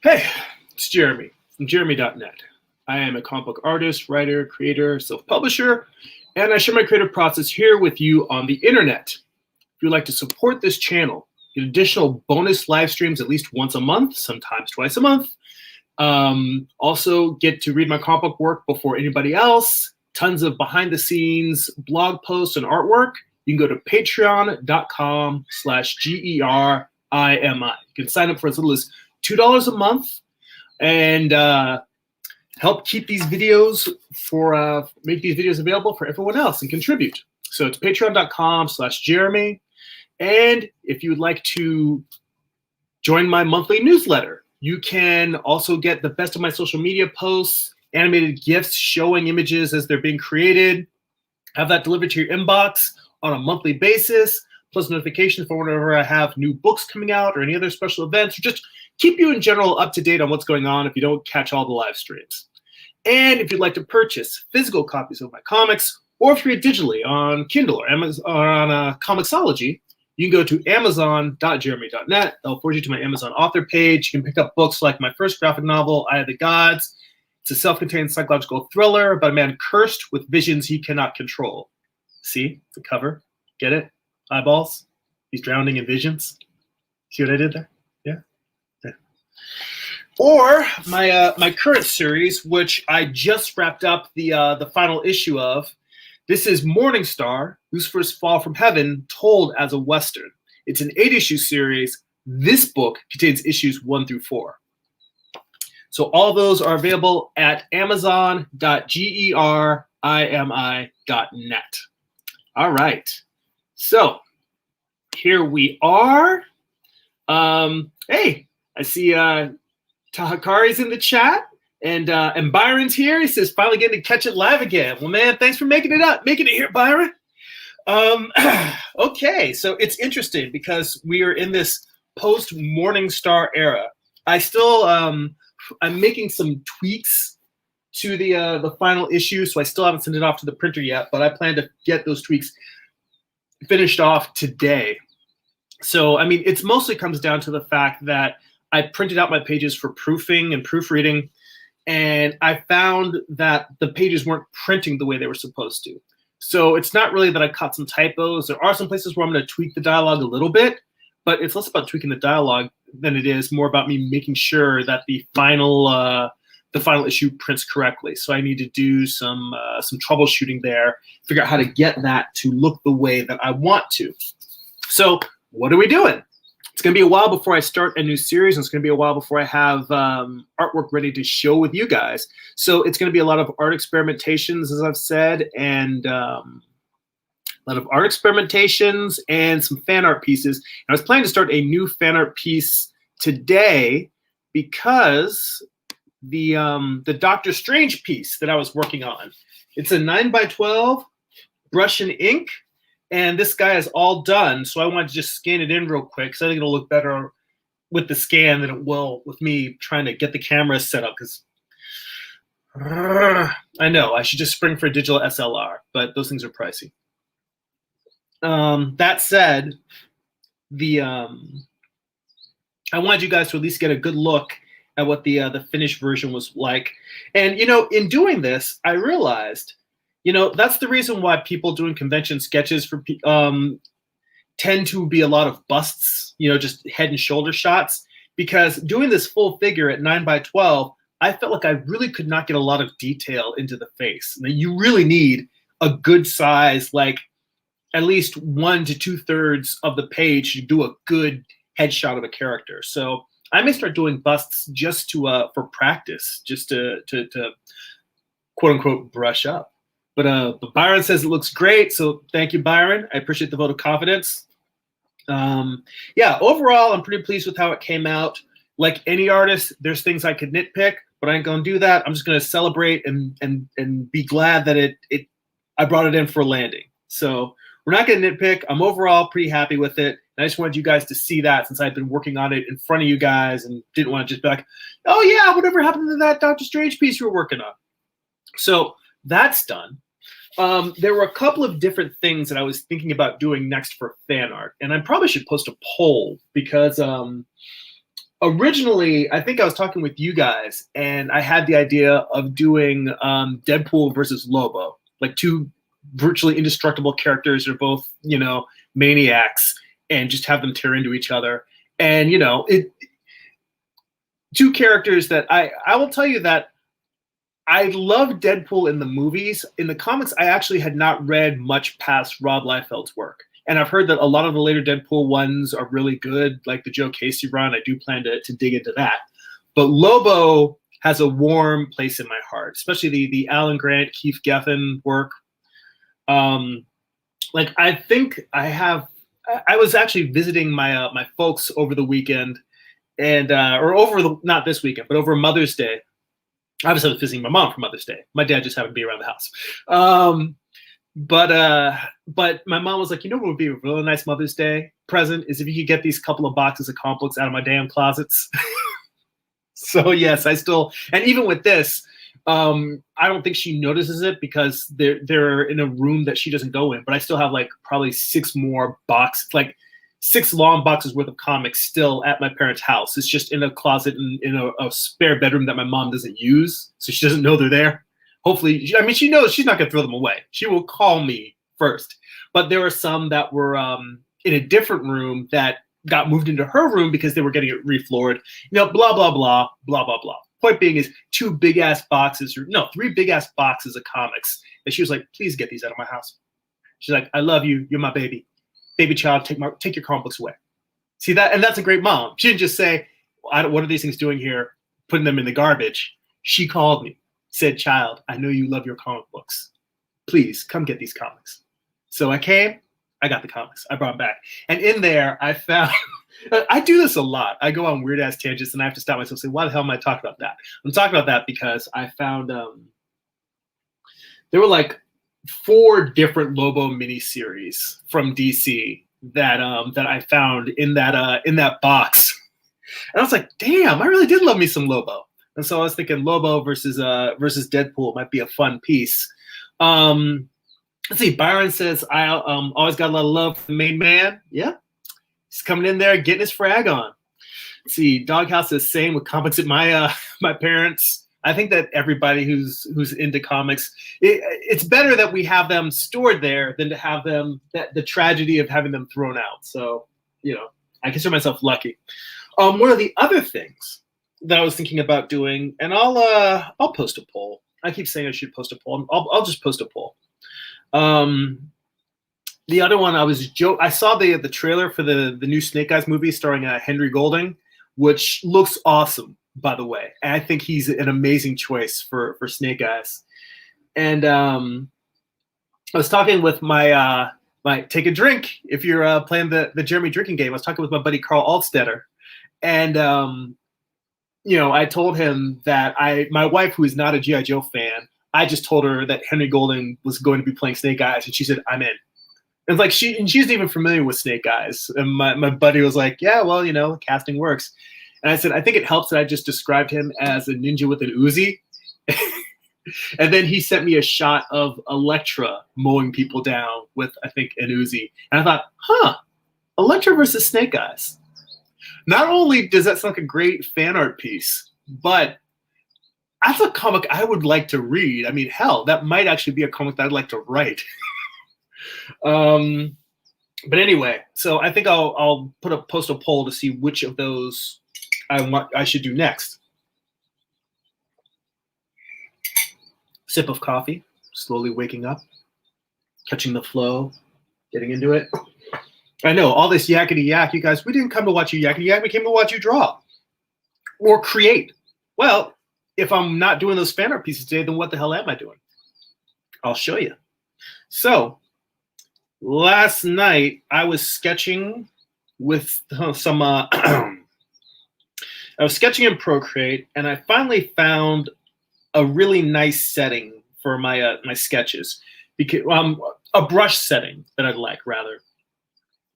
Hey, it's Jeremy from jeremy.net. I am a comic book artist, writer, creator, self-publisher, and I share my creative process here with you on the internet. If you'd like to support this channel, get additional bonus live streams at least once a month, sometimes twice a month. Also get to read my comic book work before anybody else, tons of behind-the-scenes blog posts and artwork. You can go to patreon.com/GERIMI. You can sign up for as little as $2 a month and help keep these videos make these videos available for everyone else and contribute. So it's patreon.com/Jeremy. And if you would like to join my monthly newsletter, you can also get the best of my social media posts, animated GIFs showing images as they're being created, have that delivered to your inbox on a monthly basis, plus notifications for whenever I have new books coming out or any other special events, or just keep you in general up to date on what's going on if you don't catch all the live streams. And if you'd like to purchase physical copies of my comics, or if you read digitally on Kindle or Amazon or on Comixology, you can go to amazon.jeremy.net. That'll forward you to my Amazon author page. You can pick up books like my first graphic novel, Eye of the Gods. It's a self-contained psychological thriller about a man cursed with visions he cannot control. See the cover? Get it? Eyeballs? He's drowning in visions. See what I did there? Yeah. Or my current series, which I just wrapped up the final issue of. This is Morning Star, Lucifer's Fall from Heaven, told as a Western. It's an 8-issue series. This book contains issues 1 through 4. So all those are available at amazon.gerimi.net. All right. So here we are. Hey, I see Tahakari's in the chat, and Byron's here. He says finally getting to catch it live again. Well, man, thanks for making it here, Byron. Okay, so it's interesting because we are in this post Morning Star era. I still I'm making some tweaks to the final issue, so I still haven't sent it off to the printer yet, but I plan to get those tweaks finished off today. So, I mean, it mostly comes down to the fact that I printed out my pages for proofing and proofreading, and I found that the pages weren't printing the way they were supposed to. So it's not really that I caught some typos. There are some places where I'm going to tweak the dialogue a little bit, but it's less about tweaking the dialogue than it is more about me making sure that the final issue prints correctly. So I need to do some troubleshooting there, figure out how to get that to look the way that I want to. So what are we doing? It's going to be a while before I start a new series, and it's going to be a while before I have artwork ready to show with you guys. So it's going to be a lot of art experimentations, as I've said, and a lot of art experimentations and some fan art pieces. And I was planning to start a new fan art piece today because the Doctor Strange piece that I was working on, it's a 9x12 brush and ink. And this guy is all done, so I wanted to just scan it in real quick because I think it'll look better with the scan than it will with me trying to get the camera set up. Because I know I should just spring for a digital SLR, but those things are pricey. That said, I wanted you guys to at least get a good look at what the finished version was like. And in doing this, I realized, that's the reason why people doing convention sketches for tend to be a lot of busts, just head and shoulder shots, because doing this full figure at 9x12, I felt like I really could not get a lot of detail into the face. And you really need a good size, like at least 1 to 2/3 of the page to do a good headshot of a character. So I may start doing busts just for practice, just to quote unquote brush up. But Byron says it looks great, so thank you, Byron. I appreciate the vote of confidence. Yeah, overall, I'm pretty pleased with how it came out. Like any artist, there's things I could nitpick, but I ain't gonna do that. I'm just gonna celebrate and be glad that I brought it in for a landing. So we're not gonna nitpick. I'm overall pretty happy with it. And I just wanted you guys to see that since I've been working on it in front of you guys and didn't want to just be like, oh yeah, whatever happened to that Doctor Strange piece you were working on? So that's done. There were a couple of different things that I was thinking about doing next for fan art, and I probably should post a poll because Originally, I think I was talking with you guys, and I had the idea of doing Deadpool versus Lobo, like two virtually indestructible characters who are both, maniacs, and just have them tear into each other. And two characters that I will tell you that I love Deadpool in the movies. In the comics, I actually had not read much past Rob Liefeld's work. And I've heard that a lot of the later Deadpool ones are really good, like the Joe Casey run. I do plan to dig into that. But Lobo has a warm place in my heart, especially the Alan Grant, Keith Geffen work. I think I was actually visiting my folks over the weekend, and not this weekend, but over Mother's Day. Obviously, I was visiting my mom for Mother's Day. My dad just happened to be around the house. But my mom was like, what would be a really nice Mother's Day present is if you could get these couple of boxes of comic books out of my damn closets. So yes, and even with this, I don't think she notices it because they're in a room that she doesn't go in. But I still have probably 6 more boxes, 6 long boxes worth of comics still at my parents' house. It's just in a closet in a spare bedroom that my mom doesn't use, so she doesn't know they're there. Hopefully, she knows she's not going to throw them away. She will call me first. But there were some that were in a different room that got moved into her room because they were getting it refloored. Blah, blah, blah, blah, blah, blah. Point being is 3 big-ass boxes of comics. And she was like, please get these out of my house. She's like, I love you. You're my baby. Baby child, take your comic books away. See that? And that's a great mom. She didn't just say, what are these things doing here? Putting them in the garbage. She called me. Said, child, I know you love your comic books. Please come get these comics. So I came, I got the comics. I brought them back. And in there, I found, I do this a lot. I go on weird ass tangents and I have to stop myself and say, why the hell am I talking about that? I'm talking about that because I found, there were 4 different Lobo miniseries from DC that I found in that box. And I was like, damn, I really did love me some Lobo. And so I was thinking Lobo versus Deadpool might be a fun piece. Let's see. Byron says, I always got a lot of love for the main man. Yeah. He's coming in there, getting his frag on. Let's see. Doghouse is saying with comics at my parents. I think that everybody who's into comics, it's better that we have them stored there than to have them, the tragedy of having them thrown out. So, I consider myself lucky. One of the other things that I was thinking about doing, and I'll post a poll. I keep saying I should post a poll. I'll just post a poll. The other one, I saw the trailer for the new Snake Eyes movie starring Henry Golding, which looks awesome, by the way. And I think he's an amazing choice for Snake Eyes. And I was talking with my take a drink if you're playing the Jeremy drinking game. I was talking with my buddy Carl Altstetter, and I told him that my wife, who is not a G.I. Joe fan, I just told her that Henry Golding was going to be playing Snake Eyes, and she said, I'm in. And she isn't even familiar with Snake Eyes. And my buddy was like, yeah, well, casting works. And I said, I think it helps that I just described him as a ninja with an Uzi. And then he sent me a shot of Elektra mowing people down with, I think, an Uzi. And I thought, Elektra versus Snake Eyes. Not only does that sound like a great fan art piece, but that's a comic I would like to read. I mean, hell, that might actually be a comic that I'd like to write. But anyway, so I think I'll post a poll to see which of those I should do next. Sip of coffee, slowly waking up, catching the flow, getting into it. I know, all this yakety yak, you guys, we didn't come to watch you yakety yak, we came to watch you draw. Or create. Well, if I'm not doing those fan art pieces today, then what the hell am I doing? I'll show you. So, last night I was sketching with some, I was sketching in Procreate, and I finally found a really nice setting for my my sketches. Because a brush setting that I'd like, rather.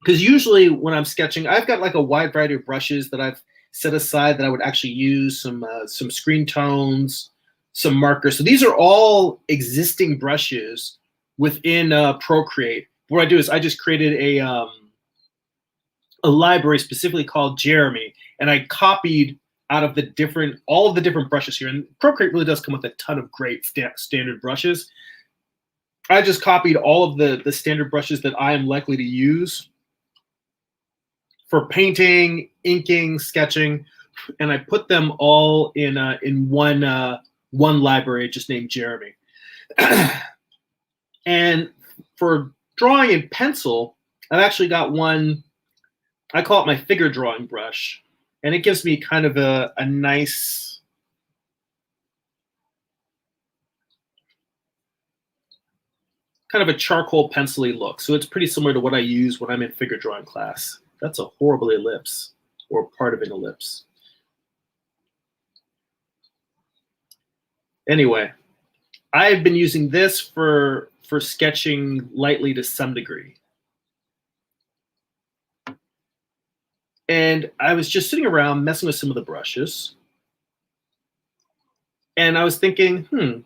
Because usually when I'm sketching, I've got a wide variety of brushes that I've set aside that I would actually use, some screen tones, some markers. So these are all existing brushes within Procreate. What I do is I just created a a library specifically called Jeremy, and I copied out of all of the different brushes here. And Procreate really does come with a ton of great standard brushes. I just copied all of the standard brushes that I am likely to use for painting, inking, sketching, and I put them all in one library just named Jeremy. And for drawing in pencil, I've actually got one, I call it my figure drawing brush, and it gives me kind of a nice, kind of a charcoal pencil-y look. So it's pretty similar to what I use when I'm in figure drawing class. That's a horrible ellipse, or part of an ellipse. Anyway, I've been using this for sketching lightly to some degree. And I was just sitting around messing with some of the brushes. And I was thinking,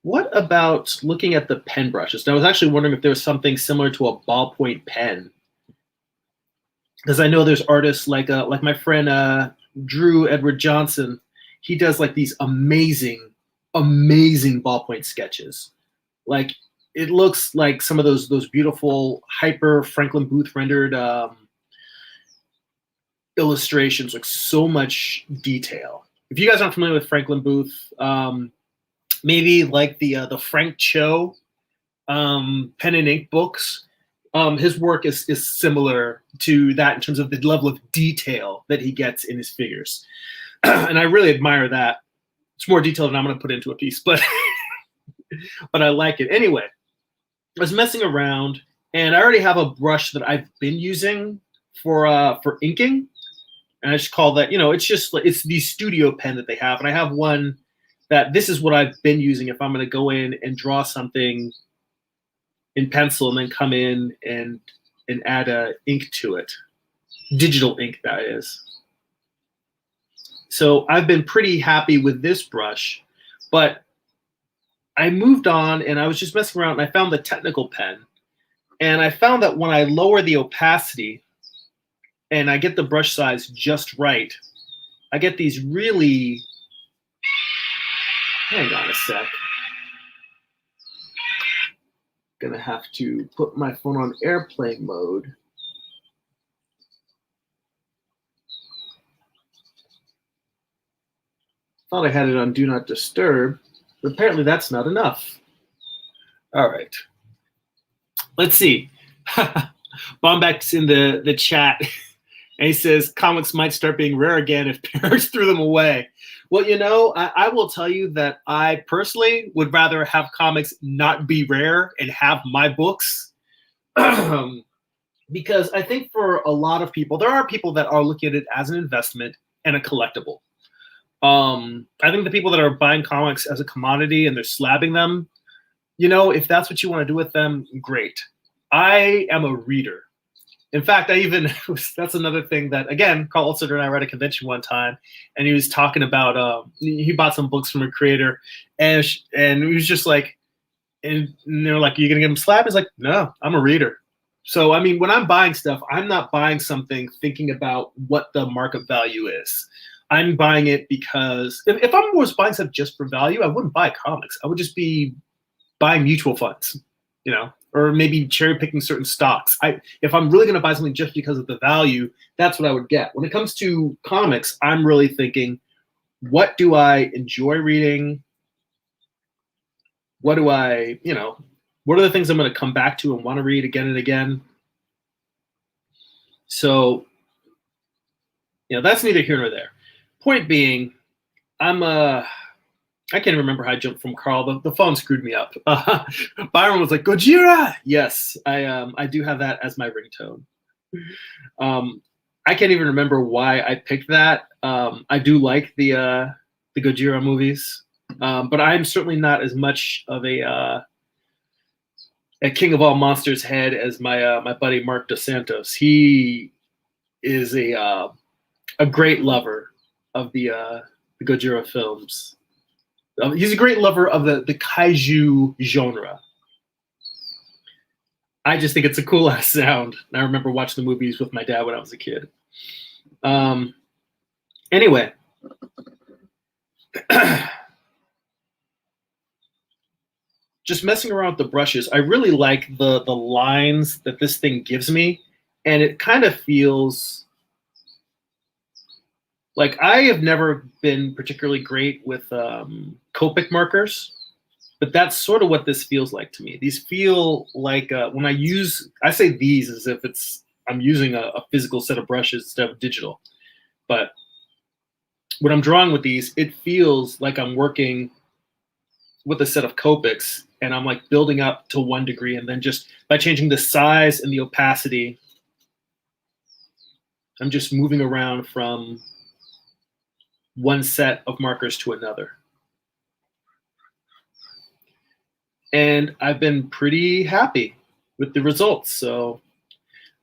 what about looking at the pen brushes? And I was actually wondering if there was something similar to a ballpoint pen. Because I know there's artists like my friend Drew Edward Johnson. He does like these amazing ballpoint sketches. Like, it looks like some of those beautiful hyper Franklin Booth rendered illustrations, like so much detail. If you guys aren't familiar with Franklin Booth, maybe like the Frank Cho pen and ink books. His work is similar to that in terms of the level of detail that he gets in his figures. And I really admire that. It's more detail than I'm going to put into a piece, but but I like it. Anyway, I was messing around, and I already have a brush that I've been using for inking, and I just call that, it's the studio pen that they have, and I have one that this is what I've been using if I'm going to go in and draw something in pencil and then come in and add ink to it, digital ink, that is. So I've been pretty happy with this brush, but I moved on and I was just messing around and I found the technical pen. And I found that when I lower the opacity and I get the brush size just right, I get these really, hang on a sec. Gonna have to put my phone on airplane mode. Thought I had it on Do Not Disturb, but apparently that's not enough. All right. Let's see. Bombeck's in the chat, and he says comics might start being rare again if parents threw them away. Well, I will tell you that I personally would rather have comics not be rare and have my books. Because I think for a lot of people, there are people that are looking at it as an investment and a collectible. I think the people that are buying comics as a commodity and they're slabbing them, if that's what you want to do with them, great. I am a reader. In fact, that's another thing that, again, Carl Olster and I were at a convention one time, and he was talking about, he bought some books from a creator, and he was just like, and they were like, are you going to get him slapped? He's like, no, I'm a reader. So, I mean, when I'm buying stuff, I'm not buying something thinking about what the market value is. I'm buying it because if I was buying stuff just for value, I wouldn't buy comics. I would just be buying mutual funds, or maybe cherry picking certain stocks. If I'm really going to buy something just because of the value, that's what I would get. When it comes to comics, I'm really thinking, what do I enjoy reading? What do I, what are the things I'm going to come back to and want to read again and again? So, that's neither here nor there. Point being, I can't remember how I jumped from Carl. The phone screwed me up. Byron was like, Gojira! Yes, I do have that as my ringtone. I can't even remember why I picked that. I do like the Gojira movies, but I'm certainly not as much of a King of All Monsters head as my buddy Mark Dos Santos. He is a great lover of the Gojira films. He's a great lover of the kaiju genre. I just think it's a cool ass sound. I remember watching the movies with my dad when I was a kid. Um, anyway, just messing around with the brushes, I really like the lines that this thing gives me, and it kind of feels like I have never been particularly great with Copic markers, but that's sort of what this feels like to me. These feel like when I say these as if I'm using a physical set of brushes instead of digital. But when I'm drawing with these, it feels like I'm working with a set of Copics and I'm like building up to 1 degree, and then just by changing the size and the opacity, I'm just moving around from one set of markers to another. And I've been pretty happy with the results. So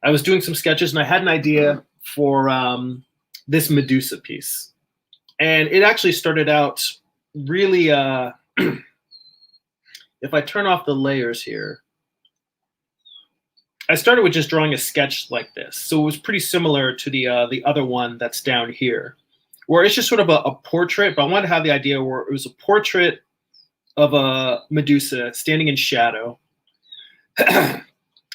I was doing some sketches and I had an idea for this Medusa piece. And it actually started out really, if I turn off the layers here, I started with just drawing a sketch like this. So it was pretty similar to the other one that's down here, where it's just sort of a portrait, but I wanted to have the idea where it was a portrait of a Medusa standing in shadow and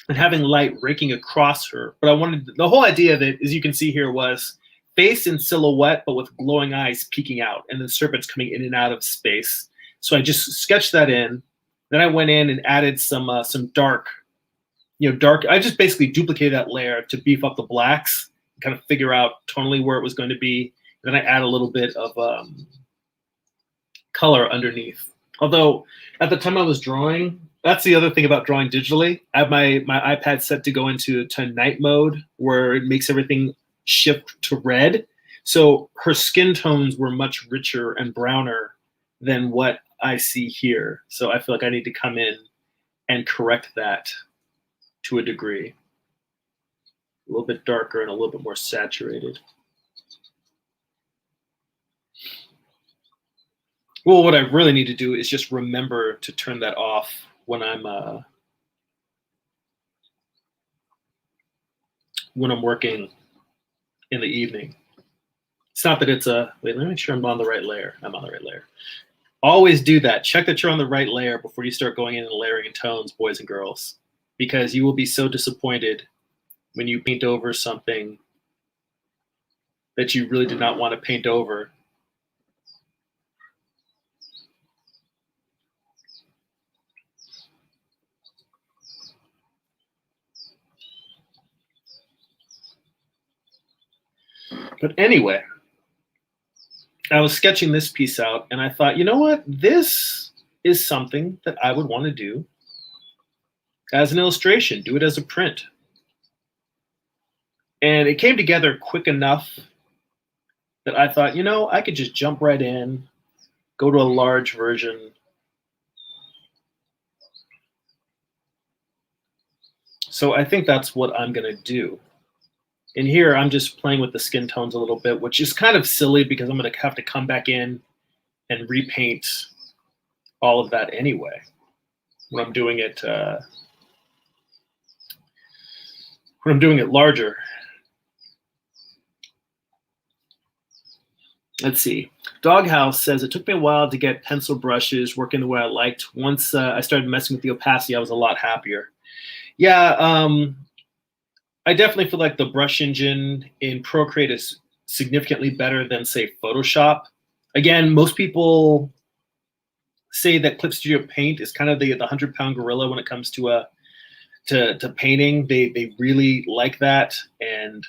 having light raking across her. But I wanted, the whole idea of it, as you can see here, was face in silhouette, but with glowing eyes peeking out, and then serpents coming in and out of space. So I just sketched that in. Then I went in and added some dark, dark. I just basically duplicated that layer to beef up the blacks, kind of figure out tonally where it was going to be. And then I add a little bit of color underneath. Although at the time I was drawing, that's the other thing about drawing digitally. I have my iPad set to go into night mode, where it makes everything shift to red. So her skin tones were much richer and browner than what I see here. So I feel like I need to come in and correct that to a degree. A little bit darker and a little bit more saturated. Well, what I really need to do is just remember to turn that off when I'm working in the evening. It's not that it's wait, let me make sure I'm on the right layer. I'm on the right layer. Always do that. Check that you're on the right layer before you start going in and layering in tones, boys and girls, because you will be so disappointed when you paint over something that you really did not want to paint over. But anyway, I was sketching this piece out and I thought, you know what? This is something that I would want to do as an illustration, do it as a print. And it came together quick enough that I thought, I could just jump right in, go to a large version. So I think that's what I'm going to do. In here, I'm just playing with the skin tones a little bit, which is kind of silly because I'm going to have to come back in and repaint all of that anyway when I'm doing it larger. Let's see. Doghouse says, it took me a while to get pencil brushes working the way I liked. Once I started messing with the opacity, I was a lot happier. Yeah, I definitely feel like the brush engine in Procreate is significantly better than, say, Photoshop. Again, most people say that Clip Studio Paint is kind of the 100-pound gorilla when it comes to painting. They really like that, and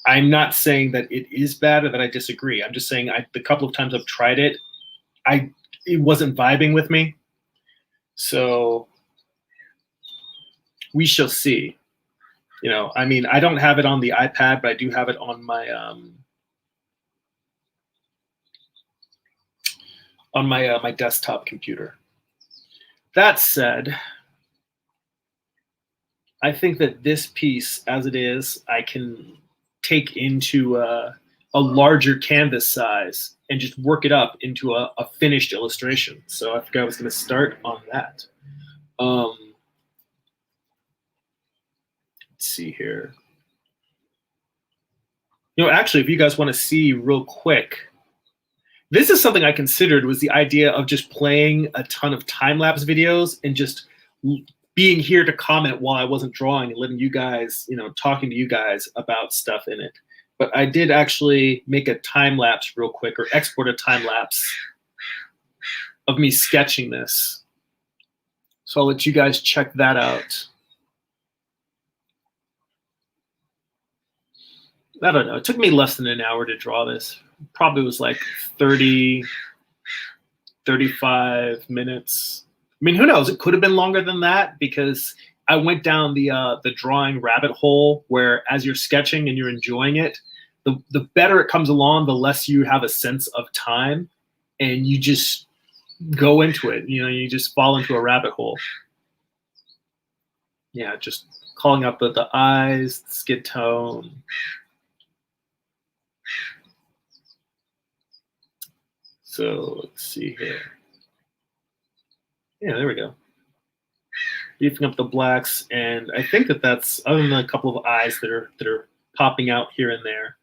I'm not saying that it is bad or that I disagree. I'm just saying the couple of times I've tried it, it wasn't vibing with me. So we shall see. I mean, I don't have it on the iPad, but I do have it on my desktop computer. That said, I think that this piece, as it is, I can take into a larger canvas size and just work it up into a finished illustration. So I think I was going to start on that. Let's see here. You know, actually, if you guys want to see real quick, this is something I considered, was the idea of just playing a ton of time-lapse videos and just being here to comment while I wasn't drawing and letting you guys, you know, talking to you guys about stuff in it. But I did actually make a time-lapse real quick, or export a time-lapse of me sketching this. So I'll let you guys check that out. I don't know. It took me less than an hour to draw this. Probably was like 30, 35 minutes. I mean, who knows? It could have been longer than that, because I went down the drawing rabbit hole where, as you're sketching and you're enjoying it, the better it comes along, the less you have a sense of time, and you just go into it. You know, you just fall into a rabbit hole. Yeah, just calling up the eyes, the skin tone. So let's see here. Yeah, there we go. Beefing up the blacks, and I think that's, other than a couple of eyes that are popping out here and there.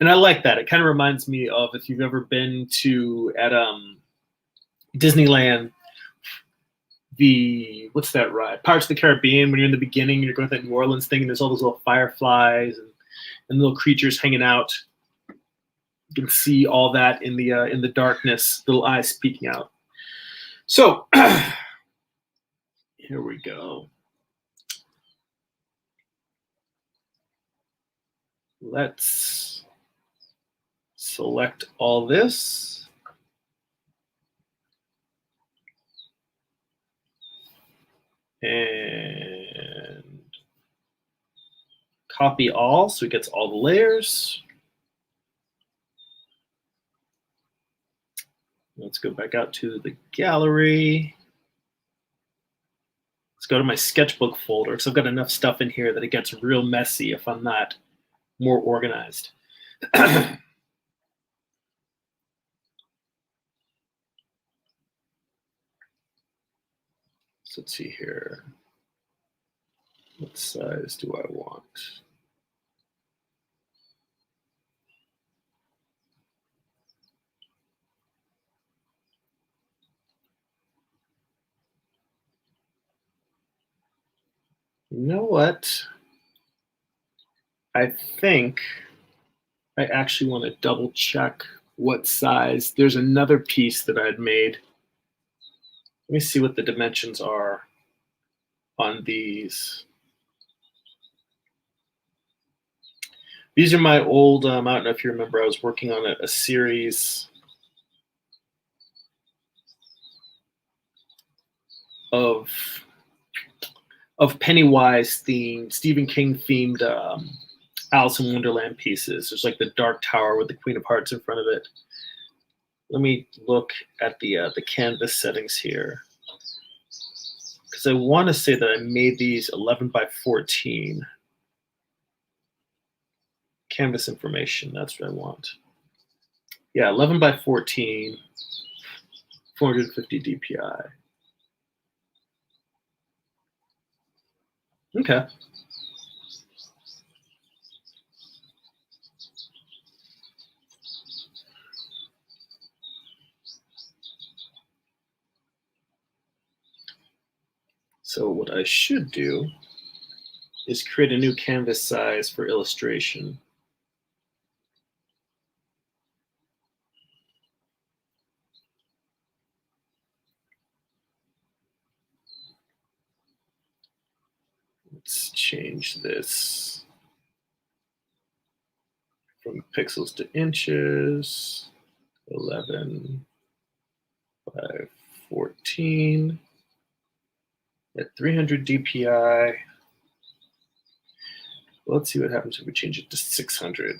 And I like that. It kind of reminds me of, if you've ever been to at Disneyland, what's that ride? Pirates of the Caribbean, when you're in the beginning, you're going to that New Orleans thing, and there's all those little fireflies and little creatures hanging out. You can see all that in the darkness, little eyes peeking out. So here we go. Let's select all this. And copy all, so it gets all the layers. Let's go back out to the gallery. Let's go to my sketchbook folder, because I've got enough stuff in here that it gets real messy if I'm not more organized. So let's see here. What size do I want? You know what? I think I actually want to double check what size. There's another piece that I'd made. Let me see what the dimensions are on these. These are my old, I don't know if you remember, I was working on a series of Pennywise themed, Stephen King themed Alice in Wonderland pieces. There's like the Dark Tower with the Queen of Hearts in front of it. Let me look at the canvas settings here, because I want to say that I made these 11 by 14. Canvas information, that's what I want. Yeah, 11 by 14, 450 DPI. Okay. So what I should do is create a new canvas size for illustration. Let's change this from pixels to inches, 11 by 14 at 300 DPI. Let's see what happens if we change it to 600.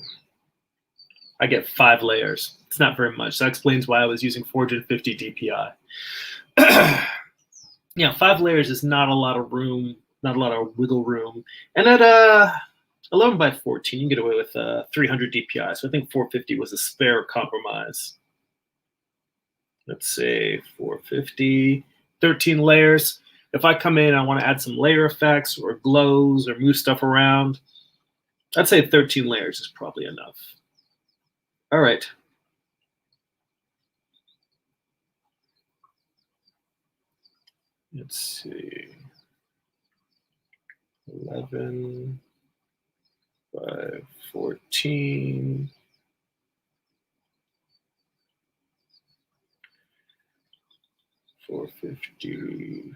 I get 5 layers. It's not very much. That explains why I was using 450 DPI. Yeah, 5 layers is not a lot of room, not a lot of wiggle room. And at 11 by 14, you can get away with 300 DPI. So I think 450 was a fair compromise. Let's say 450, 13 layers. If I come in, I want to add some layer effects or glows or move stuff around, I'd say 13 layers is probably enough. All right. Let's see. 11 by 14. 450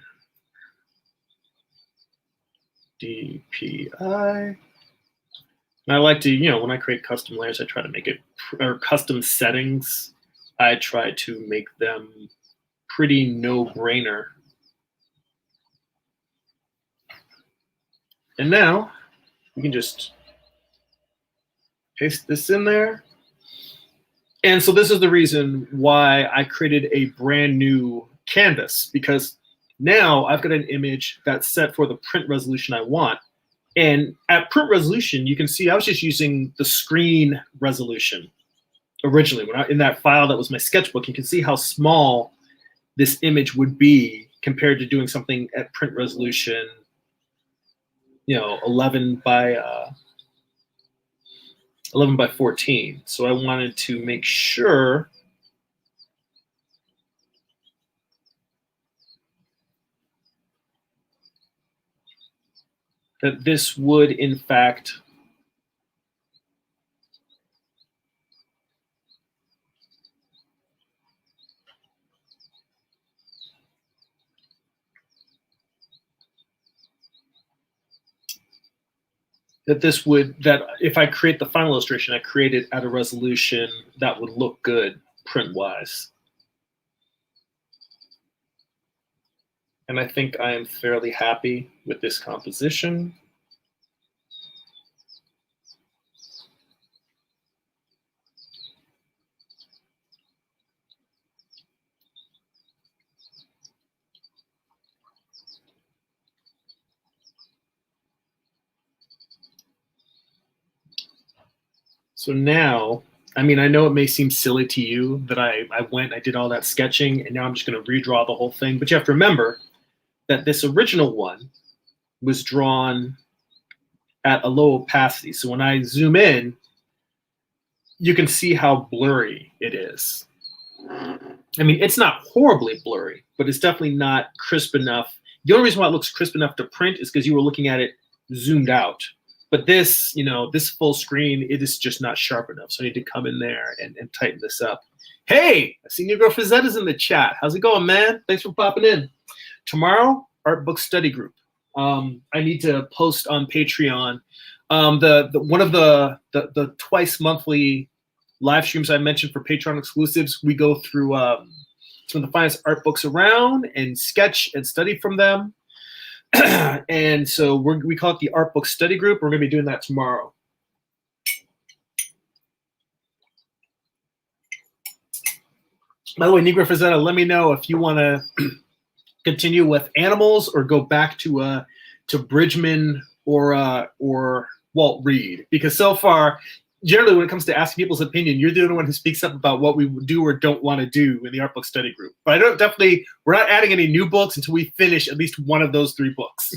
DPI. And I like to, you know, when I create custom layers, I try to make it, or custom settings, I try to make them pretty no-brainer. And now we can just paste this in there. And so this is the reason why I created a brand new canvas, because now I've got an image that's set for the print resolution I want. And at print resolution, you can see I was just using the screen resolution originally. When in that file that was my sketchbook, you can see how small this image would be compared to doing something at print resolution, you know, 11 by 14. So I wanted to make sure that this would, in fact, that if I create the final illustration, I create it at a resolution that would look good print-wise. And I think I am fairly happy with this composition. So now, I mean, I know it may seem silly to you that I did all that sketching, and now I'm just going to redraw the whole thing. But you have to remember that this original one was drawn at a low opacity. So when I zoom in, you can see how blurry it is. I mean, it's not horribly blurry, but it's definitely not crisp enough. The only reason why it looks crisp enough to print is because you were looking at it zoomed out. But this, you know, this full screen, it is just not sharp enough. So I need to come in there and tighten this up. Hey, I see New Girl Frazetta's in the chat. How's it going, man? Thanks for popping in. Tomorrow, art book study group. I need to post on Patreon. One of the twice monthly live streams I mentioned for Patreon exclusives, we go through some of the finest art books around and sketch and study from them. And so we call it the art book study group. We're going to be doing that tomorrow. By the way, Negro Frazetta, let me know if you want to continue with animals or go back to Bridgman or Walt Reed, because so far, generally when it comes to asking people's opinion, you're the only one who speaks up about what we do or don't want to do in the art book study group. But we're not adding any new books until we finish at least one of those 3 books.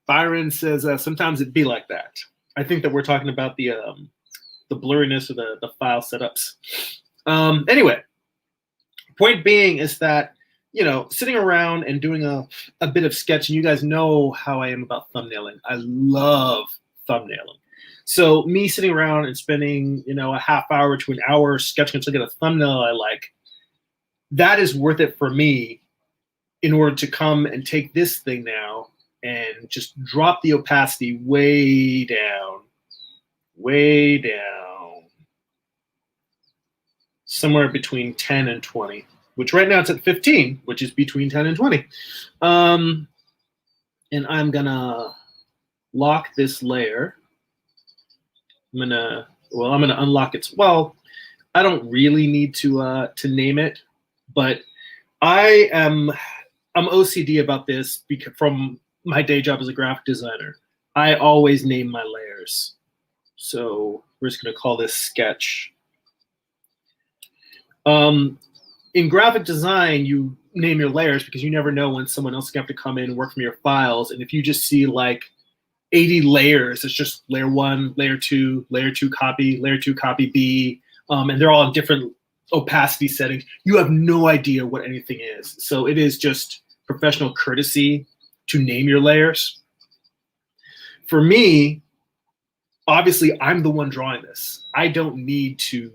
Byron says sometimes it'd be like that. I think that we're talking about the blurriness of the file setups. Anyway, point being is that, you know, sitting around and doing a bit of sketching, you guys know how I am about thumbnailing. I love thumbnailing. So me sitting around and spending, you know, a half hour to an hour sketching until I get a thumbnail I like, that is worth it for me in order to come and take this thing now and just drop the opacity way down, somewhere between 10 and 20. Which right now it's at 15, which is between 10 and 20. And I'm gonna lock this layer. I'm gonna unlock it. Well, I don't really need to name it, but I'm OCD about this because from my day job as a graphic designer, I always name my layers. So we're just gonna call this sketch. in graphic design, you name your layers because you never know when someone else is going to have to come in and work from your files. And if you just see like 80 layers, it's just layer 1, layer 2 copy, layer 2 copy B, and they're all in different opacity settings. You have no idea what anything is. So it is just professional courtesy to name your layers. For me, obviously, I'm the one drawing this. I don't need to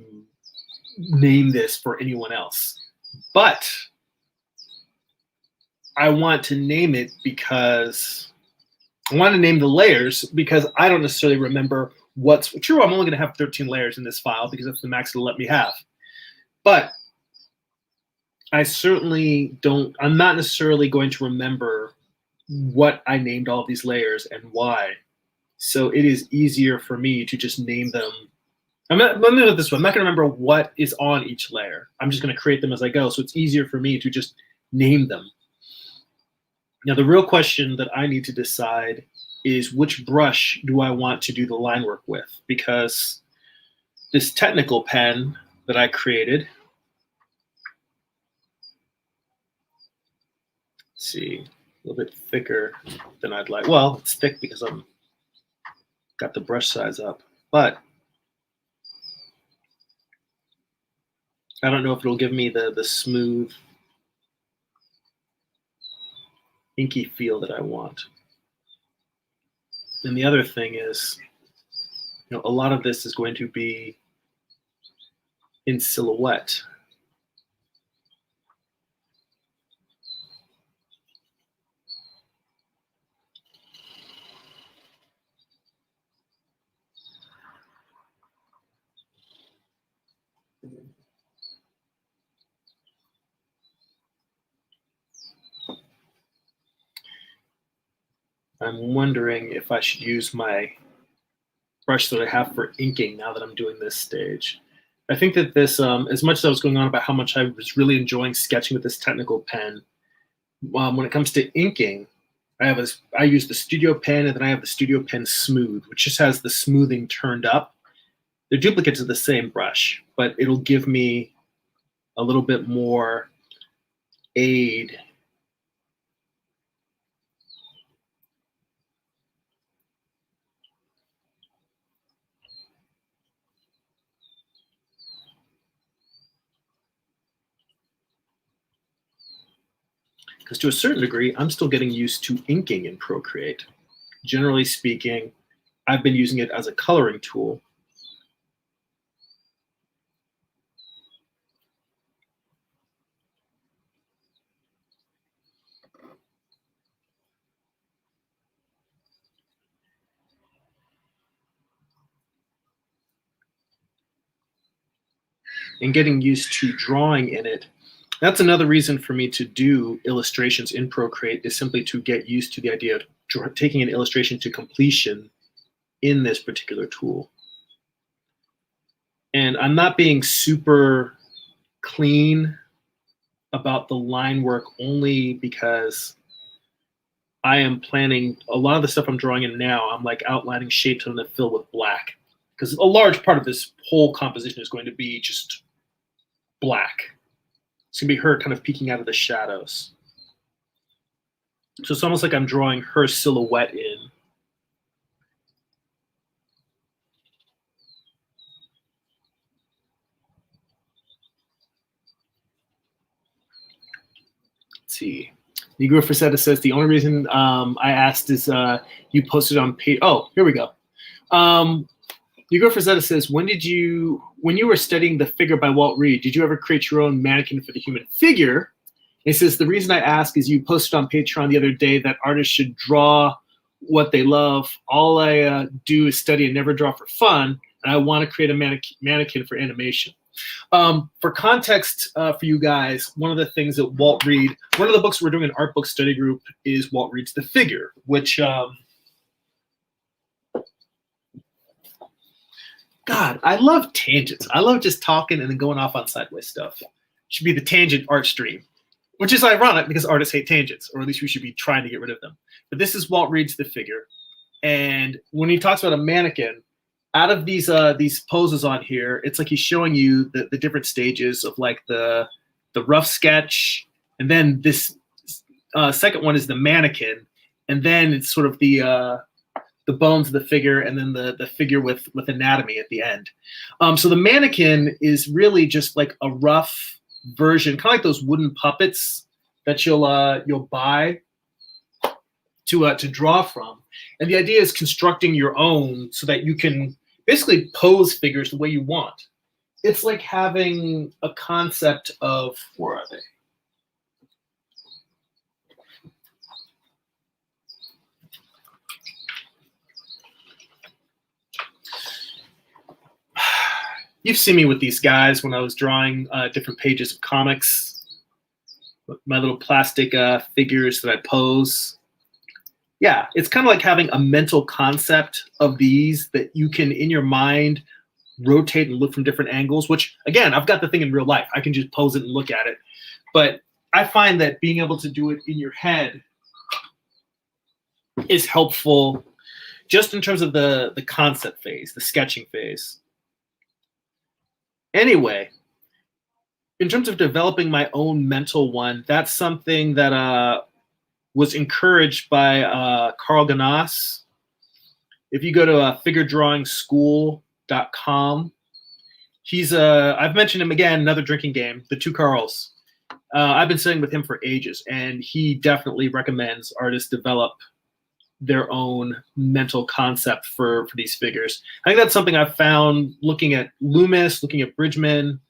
name this for anyone else. But I want to name it because I want to name the layers because I don't necessarily remember what's true. I'm only going to have 13 layers in this file because that's the max it'll let me have. But I certainly don't, I'm not necessarily going to remember what I named all of these layers and why. So it is easier for me to just name them. Let me do it this way. I'm not going to remember what is on each layer. I'm just going to create them as I go. So it's easier for me to just name them. Now, the real question that I need to decide is which brush do I want to do the line work with? Because this technical pen that I created, let's see, a little bit thicker than I'd like. Well, it's thick because I'm got the brush size up, but I don't know if it'll give me the smooth, inky feel that I want. And the other thing is, you know, a lot of this is going to be in silhouette. I'm wondering if I should use my brush that I have for inking now that I'm doing this stage. I think that this, as much as I was going on about how much I was really enjoying sketching with this technical pen, when it comes to inking, I use the Studio Pen, and then I have the Studio Pen Smooth, which just has the smoothing turned up. They're duplicates of the same brush, but it'll give me a little bit more aid because to a certain degree, I'm still getting used to inking in Procreate. Generally speaking, I've been using it as a coloring tool. And getting used to drawing in it. That's another reason for me to do illustrations in Procreate, is simply to get used to the idea of taking an illustration to completion in this particular tool. And I'm not being super clean about the line work only because I am planning a lot of the stuff I'm drawing in now. I'm like outlining shapes I'm going to fill with black, because a large part of this whole composition is going to be just black. It's going to be her kind of peeking out of the shadows. So it's almost like I'm drawing her silhouette in. Let's see. Negro Frazetta says the only reason I asked is you posted on page. Oh, here we go. Negro Frazetta says, when you were studying The Figure by Walt Reed, did you ever create your own mannequin for the human figure? And he says, the reason I ask is you posted on Patreon the other day that artists should draw what they love. All I do is study and never draw for fun, and I want to create a mannequin for animation. For context for you guys, one of the things that Walt Reed, one of the books we're doing an art book study group is Walt Reed's The Figure, which, God, I love tangents. I love just talking and then going off on sideways stuff. It should be the tangent art stream, which is ironic because artists hate tangents, or at least we should be trying to get rid of them. But this is Walt Reed's The Figure. And when he talks about a mannequin, out of these poses on here, it's like he's showing you the different stages of like the the rough sketch, and then this second one is the mannequin, and then it's sort of the bones of the figure, and then the figure with anatomy at the end. So the mannequin is really just like a rough version, kind of like those wooden puppets that you'll buy to draw from. And the idea is constructing your own so that you can basically pose figures the way you want. It's like having a concept of, where are they? You've seen me with these guys when I was drawing different pages of comics, my little plastic figures that I pose. Yeah, it's kind of like having a mental concept of these that you can, in your mind, rotate and look from different angles, which, again, I've got the thing in real life. I can just pose it and look at it. But I find that being able to do it in your head is helpful just in terms of the concept phase, the sketching phase. Anyway, in terms of developing my own mental one, that's something that was encouraged by Carl Ganas. If you go to figuredrawingschool.com, I've mentioned him again, another drinking game, the two Carls. I've been studying with him for ages, and he definitely recommends artists develop their own mental concept for these figures. I think that's something I've found looking at Loomis, looking at Bridgman,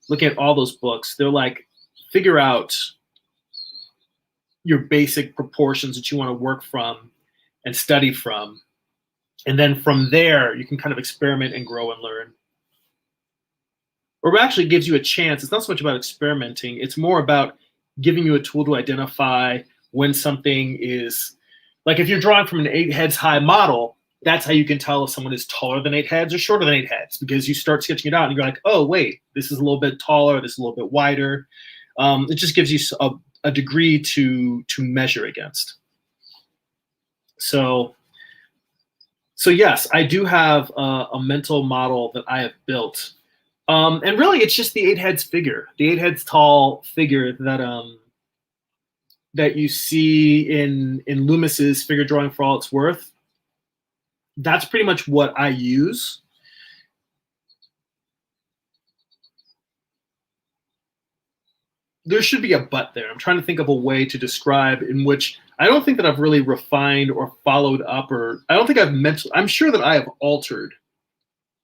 looking at all those books. They're like, figure out your basic proportions that you want to work from and study from. And then from there, you can kind of experiment and grow and learn. Or it actually gives you a chance. It's not so much about experimenting. It's more about giving you a tool to identify when something is, like if you're drawing from an 8 heads high model, that's how you can tell if someone is taller than 8 heads or shorter than 8 heads, because you start sketching it out and you're like, oh, wait, this is a little bit taller, this is a little bit wider. It just gives you a degree to measure against. So yes, I do have a mental model that I have built. And really, it's just the 8 heads figure, the 8 heads tall figure that you see in Loomis's Figure Drawing for All It's Worth. That's pretty much what I use. There should be a but there. I'm trying to think of a way to describe in which I don't think that I've really refined or followed up, or I don't think I'm sure that I have altered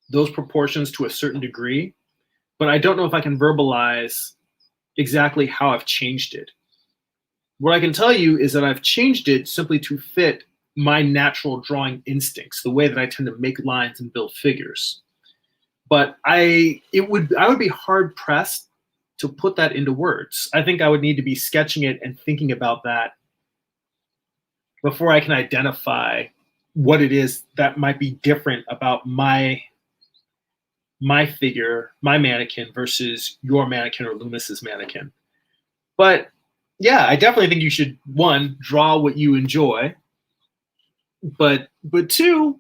those proportions to a certain degree, but I don't know if I can verbalize exactly how I've changed it. What I can tell you is that I've changed it simply to fit my natural drawing instincts, the way that I tend to make lines and build figures. But I would be hard pressed to put that into words. I think I would need to be sketching it and thinking about that before I can identify what it is that might be different about my figure, my mannequin, versus your mannequin or Loomis's mannequin. But yeah, I definitely think you should, one, draw what you enjoy, but two,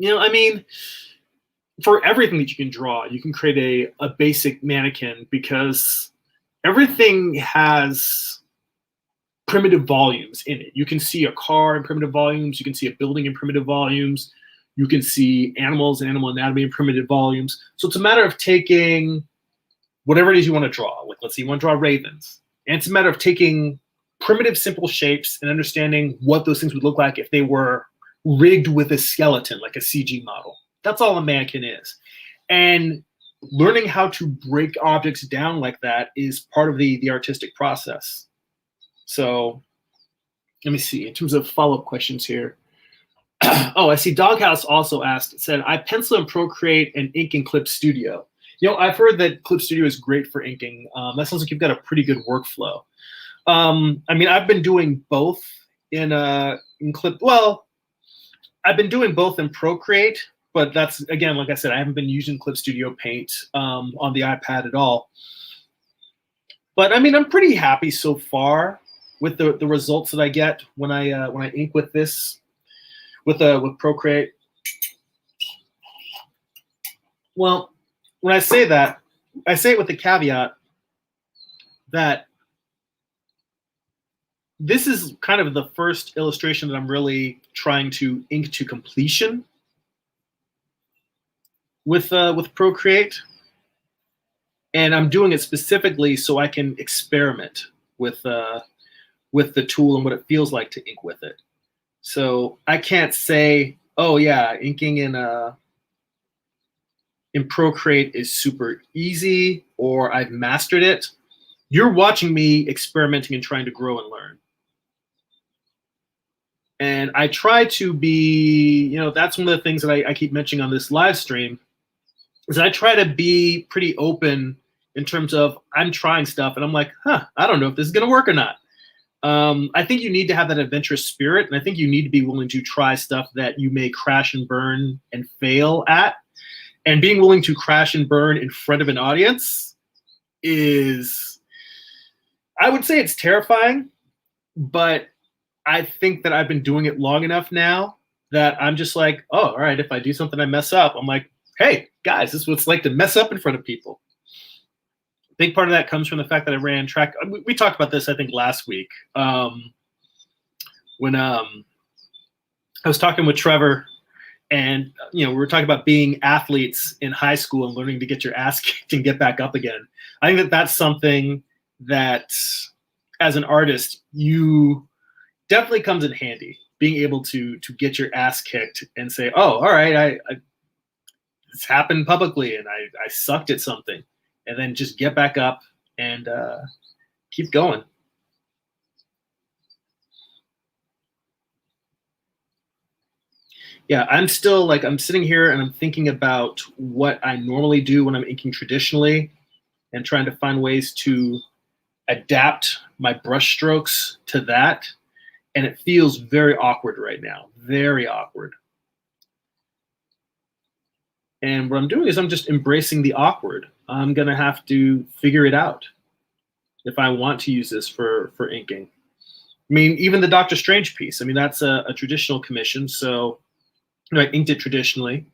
I mean, for everything that you can draw, you can create a basic mannequin, because everything has primitive volumes in it. You can see a car in primitive volumes. You can see a building in primitive volumes. You can see animals and animal anatomy in primitive volumes. So it's a matter of taking whatever it is you want to draw. Like, let's say you want to draw ravens. And it's a matter of taking primitive, simple shapes and understanding what those things would look like if they were rigged with a skeleton, like a CG model. That's all a mannequin is. And learning how to break objects down like that is part of the artistic process. So let me see, in terms of follow-up questions here. Oh, I see Doghouse also said, I pencil in Procreate and ink in Clip Studio. I've heard that Clip Studio is great for inking. That sounds like you've got a pretty good workflow. I mean, I've been doing both in Clip. Well, I've been doing both in Procreate, but that's, again, like I said, I haven't been using Clip Studio Paint on the iPad at all. But I mean, I'm pretty happy so far with the results that I get when I ink with this, with Procreate. Well, when I say that, I say it with the caveat that this is kind of the first illustration that I'm really trying to ink to completion with Procreate, and I'm doing it specifically so I can experiment with the tool and what it feels like to ink with it. So I can't say, oh yeah, inking in Procreate is super easy or I've mastered it. You're watching me experimenting and trying to grow and learn. And I try to be, that's one of the things that I keep mentioning on this live stream, is I try to be pretty open in terms of I'm trying stuff and I'm like, I don't know if this is going to work or not. I think you need to have that adventurous spirit, and I think you need to be willing to try stuff that you may crash and burn and fail at. And being willing to crash and burn in front of an audience is, I would say it's terrifying, but I think that I've been doing it long enough now that I'm just like, oh, all right, if I do something I mess up, I'm like, hey, guys, this is what it's like to mess up in front of people. A big part of that comes from the fact that I ran track. We talked about this, I think, last week. When I was talking with Trevor, and we were talking about being athletes in high school and learning to get your ass kicked and get back up again. I think that that's something that, as an artist, you definitely comes in handy, being able to get your ass kicked and say, oh, all right, it's happened publicly and I sucked at something, and then just get back up and keep going. Yeah, I'm still I'm sitting here and I'm thinking about what I normally do when I'm inking traditionally and trying to find ways to adapt my brush strokes to that. And it feels very awkward right now, very awkward. And what I'm doing is I'm just embracing the awkward. I'm going to have to figure it out if I want to use this for inking. I mean, even the Doctor Strange piece, I mean, that's a traditional commission. So I inked it traditionally.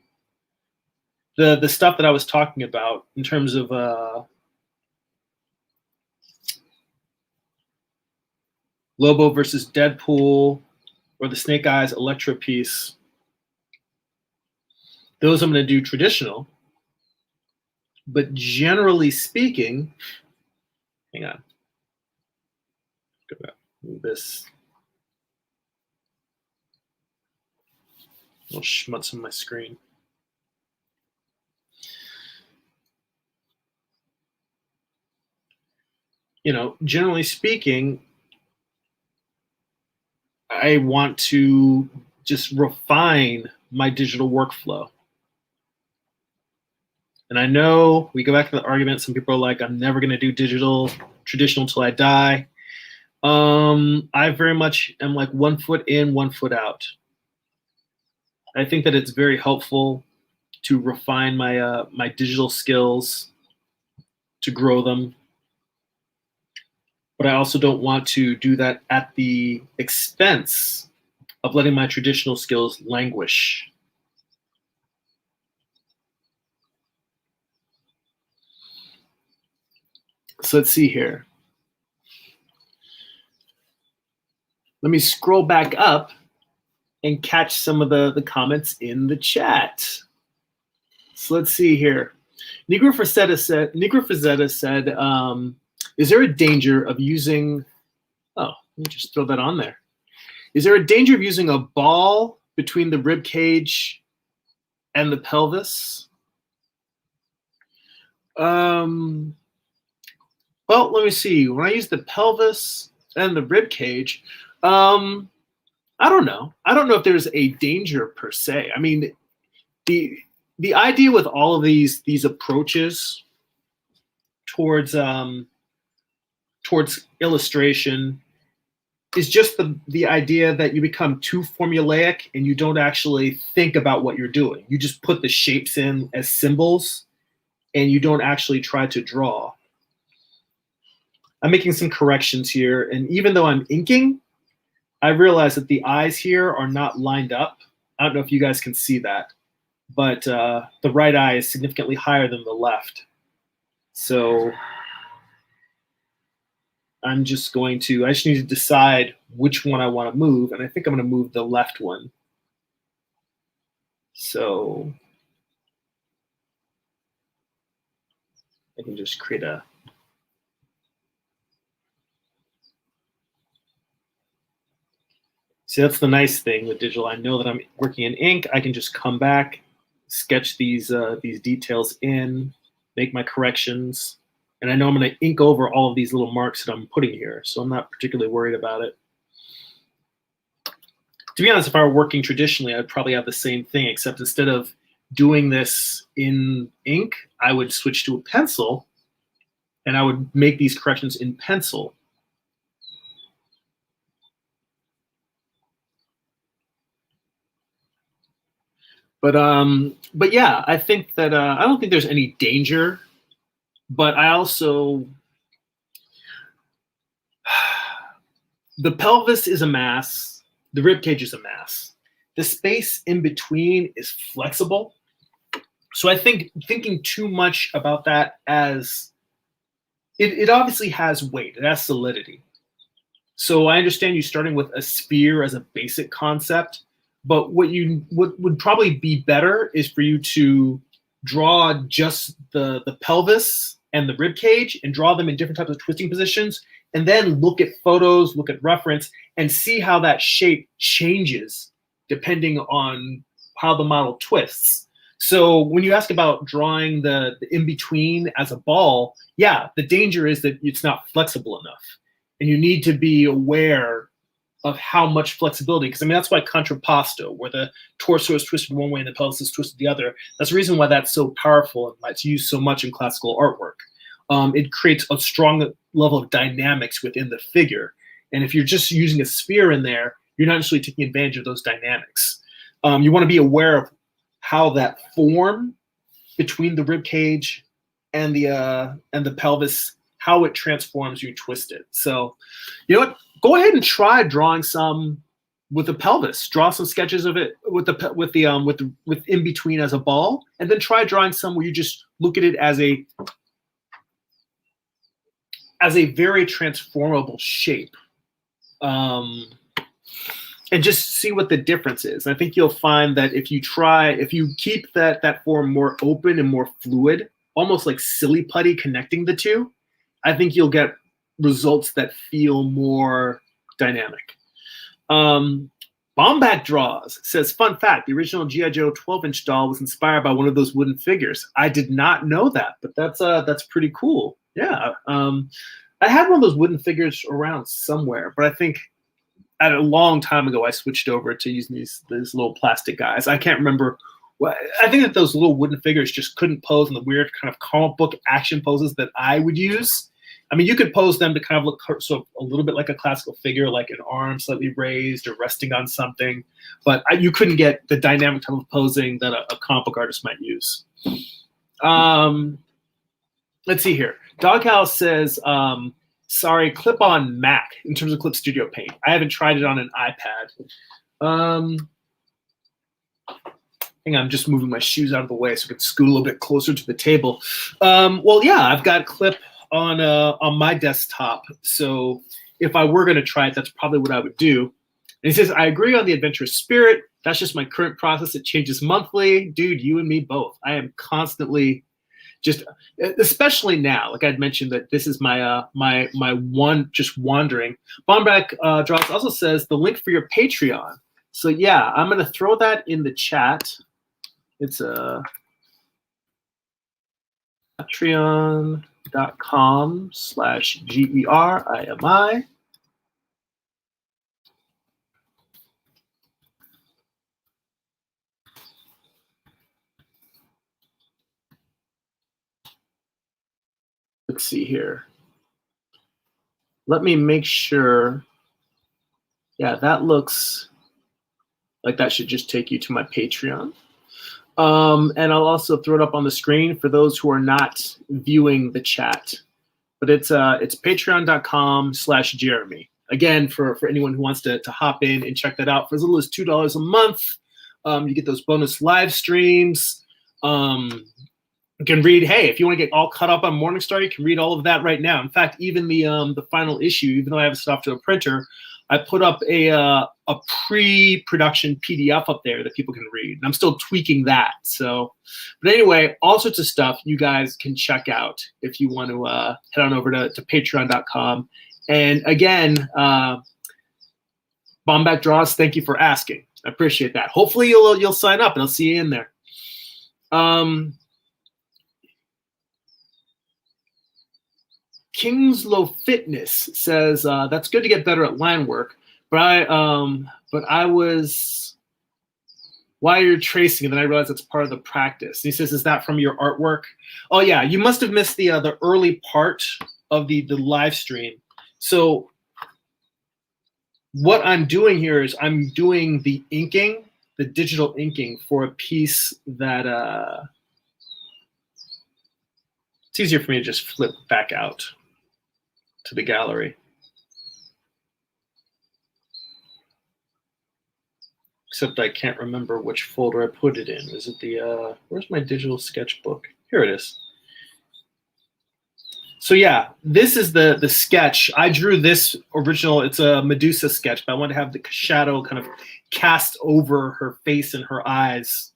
The stuff that I was talking about in terms of Lobo versus Deadpool or the Snake Eyes Electro piece, those I'm going to do traditional. But generally speaking, hang on. Go back. Move this. Little schmutz on my screen. Generally speaking, I want to just refine my digital workflow. And I know we go back to the argument. Some people are like, I'm never going to do traditional till I die. I very much am like 1 foot in, 1 foot out. I think that it's very helpful to refine my my digital skills, to grow them. But I also don't want to do that at the expense of letting my traditional skills languish. So let's see here. Let me scroll back up and catch some of the comments in the chat. So let's see here. Nigra Frazetta said, is there a danger of using, oh, let me just throw that on there. Is there a danger of using a ball between the rib cage and the pelvis? Well, let me see. When I use the pelvis and the rib cage, I don't know. I don't know if there's a danger per se. I mean, the idea with all of these approaches towards illustration is just the idea that you become too formulaic and you don't actually think about what you're doing. You just put the shapes in as symbols and you don't actually try to draw. I'm making some corrections here, and even though I'm inking, I realize that the eyes here are not lined up. I don't know if you guys can see that, but the right eye is significantly higher than the left. So I just need to decide which one I want to move, and I think I'm going to move the left one. So I can just create a See, that's the nice thing with digital. I know that I'm working in ink. I can just come back, sketch these details in, make my corrections, and I know I'm going to ink over all of these little marks that I'm putting here, so I'm not particularly worried about it. To be honest, if I were working traditionally, I'd probably have the same thing, except instead of doing this in ink, I would switch to a pencil, and I would make these corrections in pencil. But yeah, I think that I don't think there's any danger, but I also the pelvis is a mass, the rib cage is a mass. The space in between is flexible. So I think thinking too much about that as it obviously has weight, it has solidity. So I understand you starting with a sphere as a basic concept. But what would probably be better is for you to draw just the pelvis and the rib cage and draw them in different types of twisting positions, and then look at photos, look at reference, and see how that shape changes depending on how the model twists. So when you ask about drawing the in-between as a ball, yeah, the danger is that it's not flexible enough. And you need to be aware of how much flexibility, because I mean, that's why contrapposto, where the torso is twisted one way and the pelvis is twisted the other, that's the reason why that's so powerful and why it's used so much in classical artwork. It creates a strong level of dynamics within the figure. And if you're just using a sphere in there, you're not necessarily taking advantage of those dynamics. You want to be aware of how that form between the rib cage and the pelvis, how it transforms when you twist it. So, you know what? Go ahead and try drawing some with the pelvis. Draw some sketches of it with in between as a ball, and then try drawing some where you just look at it as a very transformable shape, and just see what the difference is. I think you'll find that if you keep that form more open and more fluid, almost like silly putty connecting the two, I think you'll get results that feel more dynamic. Bomback Draws says, fun fact, the original G.I. Joe 12-inch doll was inspired by one of those wooden figures. I did not know that, but that's pretty cool. Yeah. I had one of those wooden figures around somewhere, but I think at a long time ago, I switched over to using these little plastic guys. I can't remember. I think that those little wooden figures just couldn't pose in the weird kind of comic book action poses that I would use. I mean, you could pose them to kind of look sort of a little bit like a classical figure, like an arm slightly raised or resting on something, but you couldn't get the dynamic type of posing that a comic book artist might use. Let's see here. Doghouse says, sorry, clip on Mac in terms of Clip Studio Paint. I haven't tried it on an iPad. Hang on, I'm just moving my shoes out of the way so I can scoot a little bit closer to the table. Well, yeah, I've got Clip on my desktop. So if I were going to try it, that's probably what I would do. And he says, I agree on the adventurous spirit. That's just my current process. It changes monthly. Dude, you and me both. I am constantly just, especially now, like I'd mentioned that this is my one just wandering. Bomback Draws also says the link for your Patreon. So yeah, I'm going to throw that in the chat. It's patreon.com/GERIMI. Let's see here. Let me make sure. Yeah, that looks like that should just take you to my Patreon. And I'll also throw it up on the screen for those who are not viewing the chat. But it's patreon.com/Jeremy. Again, for anyone who wants to hop in and check that out for as little as $2 a month. You get those bonus live streams. You can read, hey, if you want to get all caught up on Morningstar, you can read all of that right now. In fact, even the final issue, even though I have it set off to a printer, I put up a pre-production PDF up there that people can read. And I'm still tweaking that. So, but anyway, all sorts of stuff you guys can check out if you want to head on over to patreon.com. And again, Bomback Draws, thank you for asking. I appreciate that. Hopefully you'll sign up and I'll see you in there. Kingslow Fitness says that's good to get better at line work, but I was while you're tracing, and then I realized it's part of the practice. And he says, "Is that from your artwork?" Oh yeah, you must have missed the early part of the live stream. So what I'm doing here is I'm doing the inking, the digital inking for a piece that it's easier for me to just flip back out to the gallery. Except I can't remember which folder I put it in. Is it the, where's my digital sketchbook? Here it is. So yeah, this is the sketch. I drew this original, it's a Medusa sketch, but I wanted to have the shadow kind of cast over her face and her eyes.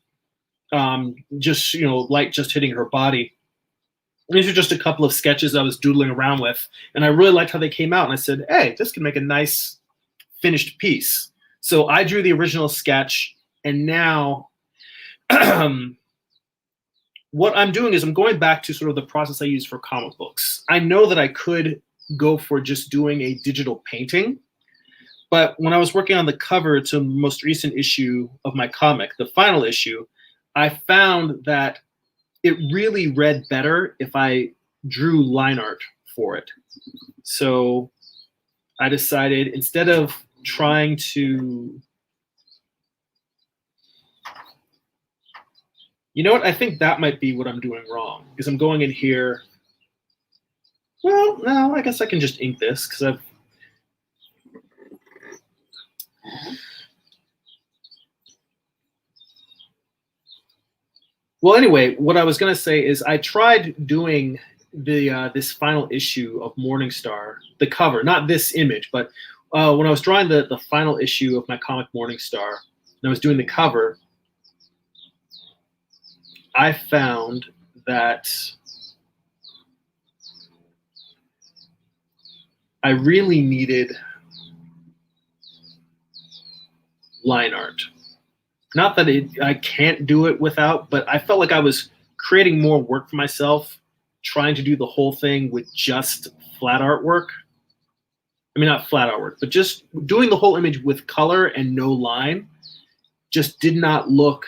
Just, light just hitting her body. These are just a couple of sketches I was doodling around with, and I really liked how they came out. And I said, hey, this can make a nice finished piece. So I drew the original sketch, and now what I'm doing is I'm going back to sort of the process I use for comic books. I know that I could go for just doing a digital painting, but when I was working on the cover to the most recent issue of my comic, the final issue, I found that it really read better if I drew line art for it. So I decided, instead of trying to, you know what, I think that might be what I'm doing wrong, because I'm going in here. Well, no, I guess I can just ink this because I've, well, anyway, what I was going to say is I tried doing the this final issue of Morningstar, the cover, not this image, but when I was drawing the final issue of my comic Morningstar, and I was doing the cover, I found that I really needed line art. Not that I can't do it without, but I felt like I was creating more work for myself, trying to do the whole thing with just flat artwork. I mean, not flat artwork, but just doing the whole image with color and no line just did not look,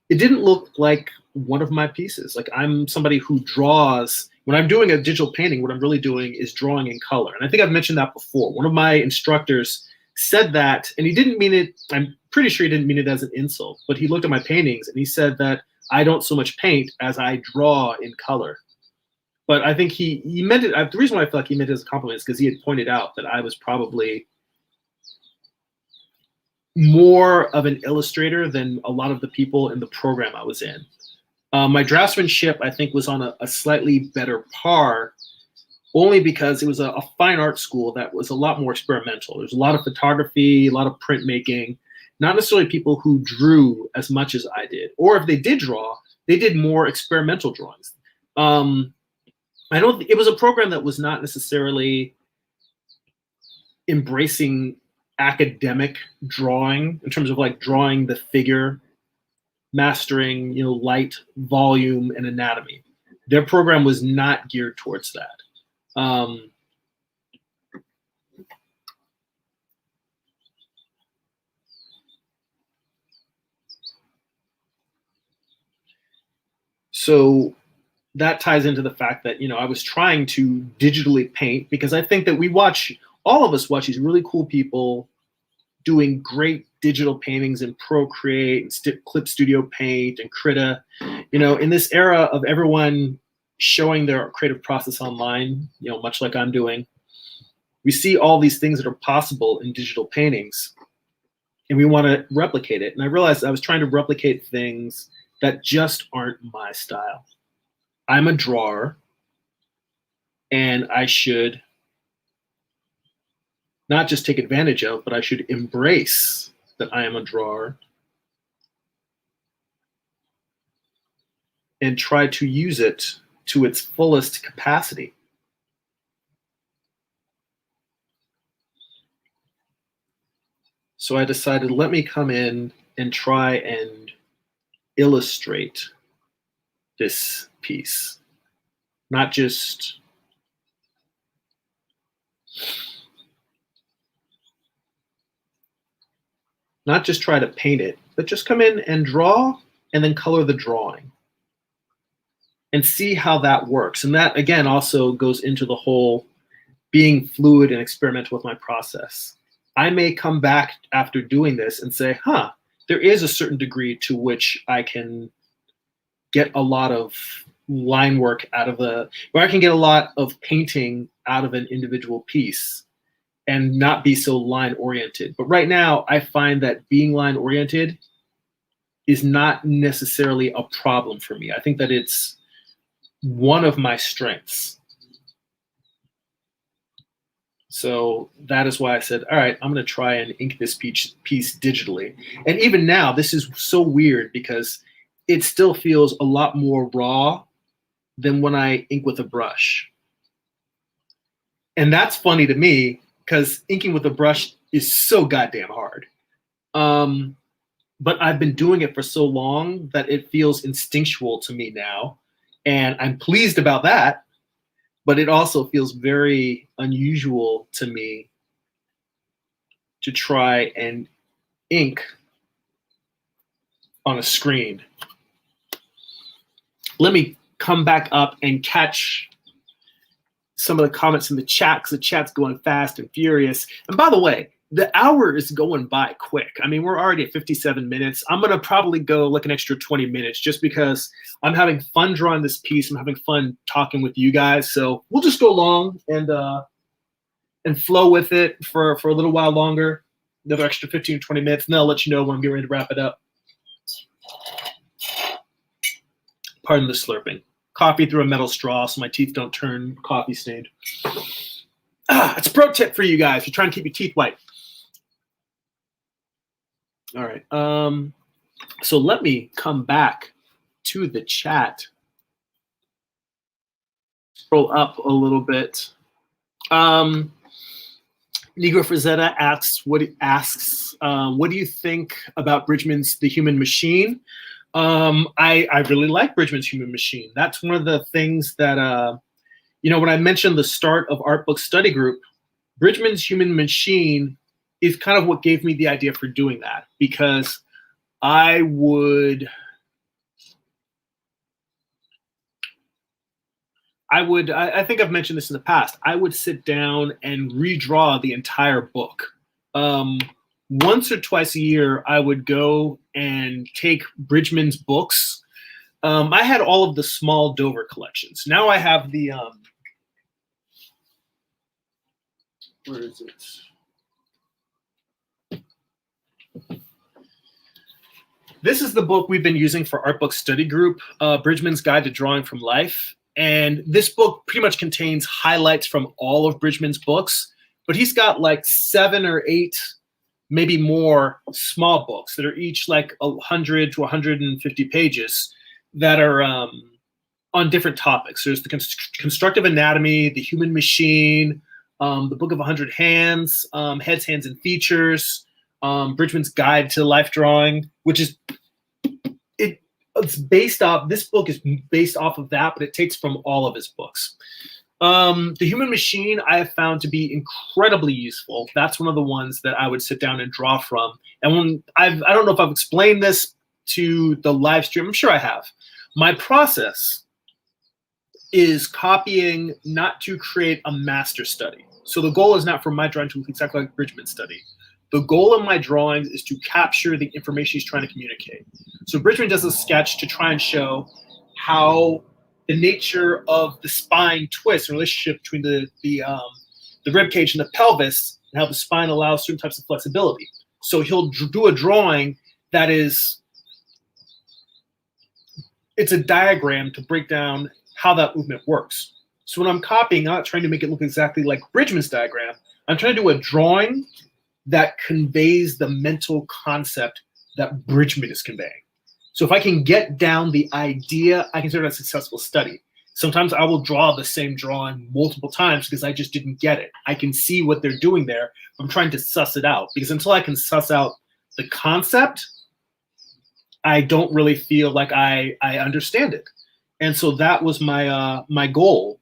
it didn't look like one of my pieces. Like, I'm somebody who draws, when I'm doing a digital painting, what I'm really doing is drawing in color. And I think I've mentioned that before. One of my instructors said that, and he didn't mean it, I'm pretty sure he didn't mean it as an insult, but he looked at my paintings and he said that I don't so much paint as I draw in color. But I think he meant it, the reason why I feel like he meant it as a compliment is because he had pointed out that I was probably more of an illustrator than a lot of the people in the program I was in. My draftsmanship, I think, was on a slightly better par, only because it was a fine art school that was a lot more experimental. There's a lot of photography, a lot of printmaking, not necessarily people who drew as much as I did. Or if they did draw, they did more experimental drawings. It was a program that was not necessarily embracing academic drawing in terms of like drawing the figure, mastering, light, volume, and anatomy. Their program was not geared towards that. So that ties into the fact that, I was trying to digitally paint, because I think that all of us watch these really cool people doing great digital paintings in Procreate, and Clip Studio Paint, and Krita. In this era of everyone showing their creative process online, much like I'm doing, we see all these things that are possible in digital paintings, and we want to replicate it. And I realized I was trying to replicate things that just aren't my style. I'm a drawer, and I should not just take advantage of, but I should embrace that I am a drawer and try to use it to its fullest capacity. So I decided, let me come in and try and illustrate this piece, not just try to paint it, but just come in and draw and then color the drawing and see how that works. And that, again, also goes into the whole being fluid and experimental with my process. I may come back after doing this and say, huh, there is a certain degree to which I can get a lot of line work out of where I can get a lot of painting out of an individual piece and not be so line oriented. But right now I find that being line oriented is not necessarily a problem for me. I think that it's one of my strengths. So that is why I said, all right, I'm going to try and ink this piece digitally. And even now, this is so weird because it still feels a lot more raw than when I ink with a brush. And that's funny to me because inking with a brush is so goddamn hard. But I've been doing it for so long that it feels instinctual to me now. And I'm pleased about that. But it also feels very unusual to me to try and ink on a screen. Let me come back up and catch some of the comments in the chat because the chat's going fast and furious. And by the way, the hour is going by quick. I mean, we're already at 57 minutes. I'm going to probably go like an extra 20 minutes just because I'm having fun drawing this piece. I'm having fun talking with you guys. So we'll just go long and flow with it for a little while longer, another extra 15 or 20 minutes. And then I'll let you know when I'm getting ready to wrap it up. Pardon the slurping. Coffee through a metal straw so my teeth don't turn coffee stained. It's a pro tip for you guys if you're trying to keep your teeth white. All right. So let me come back to the chat. Scroll up a little bit. Negro Frazetta asks, what do you think about Bridgman's The Human Machine? I really like Bridgman's Human Machine. That's one of the things that, when I mentioned the start of Art Book Study Group, Bridgman's Human Machine is kind of what gave me the idea for doing that, because I think I've mentioned this in the past, I would sit down and redraw the entire book. Once or twice a year, I would go and take Bridgman's books. I had all of the small Dover collections. Now I have the, where is it? This is the book we've been using for Art Book Study Group, Bridgman's Guide to Drawing from Life. And this book pretty much contains highlights from all of Bridgman's books, but he's got like 7 or 8, maybe more small books that are each like 100 to 150 pages that are on different topics. There's the constructive anatomy, the human machine, the Book of 100 Hands, Heads, Hands, and Features, Bridgman's Guide to Life Drawing, which is it's based off. This book is based off of that, but it takes from all of his books. The Human Machine I have found to be incredibly useful. That's one of the ones that I would sit down and draw from. And when I don't know if I've explained this to the live stream. I'm sure I have. My process is copying, not to create a master study. So the goal is not for my drawing to look exactly like Bridgman's study. The goal of my drawings is to capture the information he's trying to communicate. So Bridgman does a sketch to try and show how the nature of the spine twist, the relationship between the rib cage and the pelvis, and how the spine allows certain types of flexibility. So he'll do a drawing that is it's a diagram to break down how that movement works. So when I'm copying, I'm not trying to make it look exactly like Bridgman's diagram. I'm trying to do a drawing that conveys the mental concept that Bridgman is conveying. So if I can get down the idea, I consider it a successful study. Sometimes I will draw the same drawing multiple times because I just didn't get it. I can see what they're doing there. I'm trying to suss it out, because until I can suss out the concept, I don't really feel like I understand it. And so that was my my goal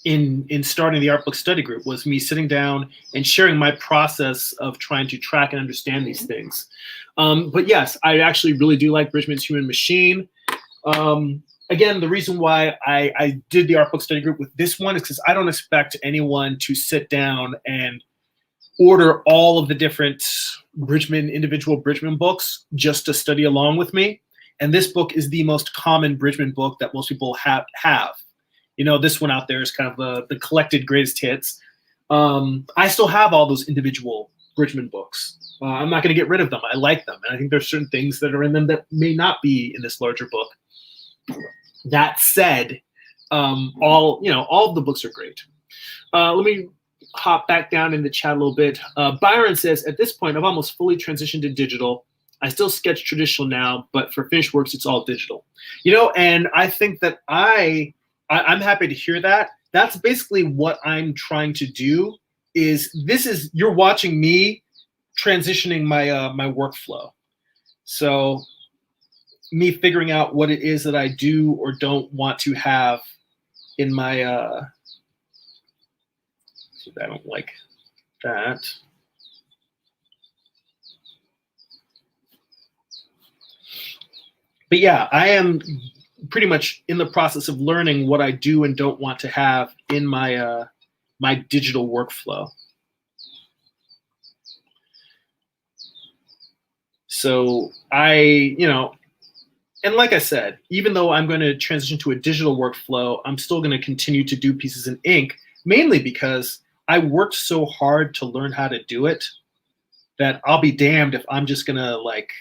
in starting the art book study group, was me sitting down and sharing my process of trying to track and understand these things. But yes, I actually really do like Bridgman's Human Machine. Again, the reason why I did the art book study group with this one is because I don't expect anyone to sit down and order all of the different individual Bridgman books just to study along with me. And this book is the most common Bridgman book that most people have. You know, this one out there is kind of the collected greatest hits. I still have all those individual Bridgman books. I'm not going to get rid of them. I like them. And I think there's certain things that are in them that may not be in this larger book. That said, all of the books are great. Let me hop back down in the chat a little bit. Byron says, at this point, I've almost fully transitioned to digital. I still sketch traditional now, but for finished works, it's all digital. You know, and I think that I'm happy to hear that. That's basically what I'm trying to do. You're watching me transitioning my my workflow. So me figuring out what it is that I do or don't want to have in my I don't like that. But yeah, I am pretty much in the process of learning what I do and don't want to have in my my digital workflow. So and like I said, even though I'm going to transition to a digital workflow, I'm still going to continue to do pieces in ink, mainly because I worked so hard to learn how to do it that I'll be damned if I'm just going to like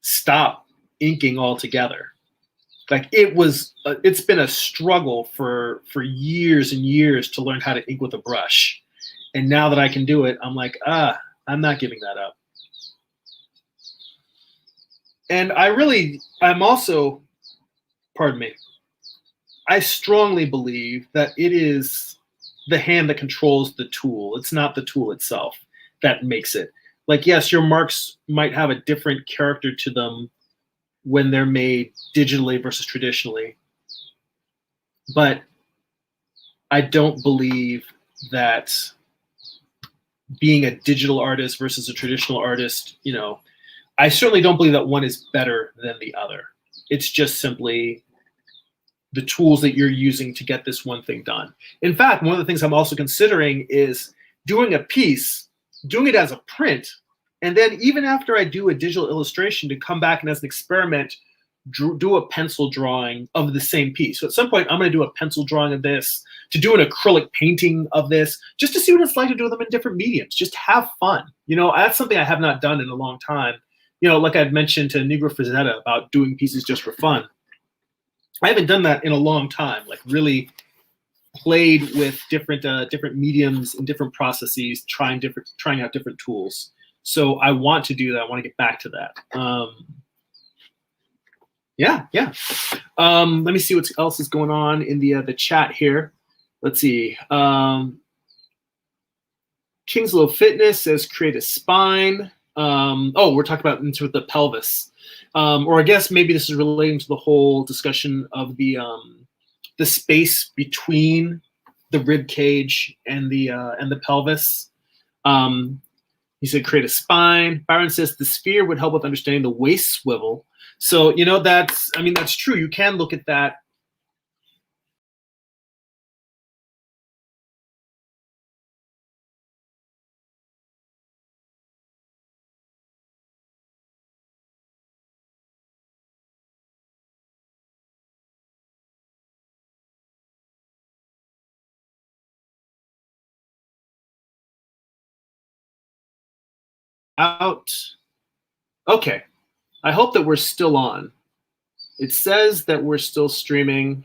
stop inking altogether. Like it's been a struggle for years and years to learn how to ink with a brush. And now that I can do it, I'm like, I'm not giving that up. And I'm also, pardon me, I strongly believe that it is the hand that controls the tool. It's not the tool itself that makes it. Like, yes, your marks might have a different character to them when they're made digitally versus traditionally. But I don't believe that being a digital artist versus a traditional artist, I certainly don't believe that one is better than the other. It's just simply the tools that you're using to get this one thing done. In fact, one of the things I'm also considering is doing a piece, doing it as a print, and then even after I do a digital illustration, to come back and as an experiment, do a pencil drawing of the same piece. So at some point, I'm going to do a pencil drawing of this, to do an acrylic painting of this, just to see what it's like to do them in different mediums. Just have fun. That's something I have not done in a long time. Like I'd mentioned to Negro Frazetta about doing pieces just for fun. I haven't done that in a long time, like really played with different mediums and different processes, trying out different tools. So I want to do that. I want to get back to that. Yeah. Let me see what else is going on in the chat here. Let's see. Kingslow Fitness says create a spine. We're talking about into the pelvis. Or I guess maybe this is relating to the whole discussion of the space between the rib cage and the pelvis. He said create a spine. Byron says the sphere would help with understanding the waist swivel. So that's true. You can look at that. Out. Okay. I hope that we're still on. It says that we're still streaming.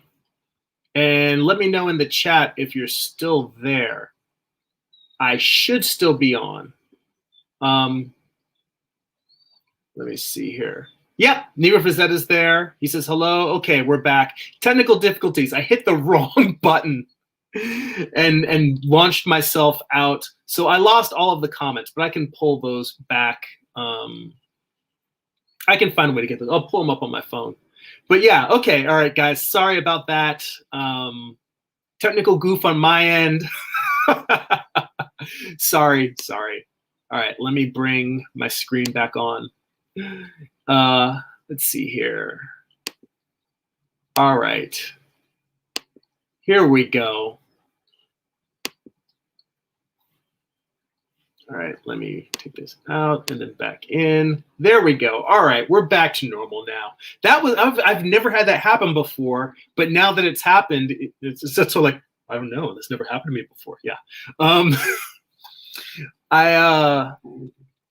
And let me know in the chat if you're still there. I should still be on. Let me see here. Yep, Negro Fazetta's there. He says, hello. Okay, we're back. Technical difficulties. I hit the wrong button and launched myself out. So I lost all of the comments, but I can pull those back. I can find a way to get those. I'll pull them up on my phone. But yeah, okay. All right, guys. Sorry about that. Technical goof on my end. Sorry. All right, let me bring my screen back on. Let's see here. All right. Here we go. All right, let me take this out and then back in. There we go. All right, we're back to normal now. That was I've never had that happen before, but now that it's happened, it's just so like, I don't know, this never happened to me before. Yeah.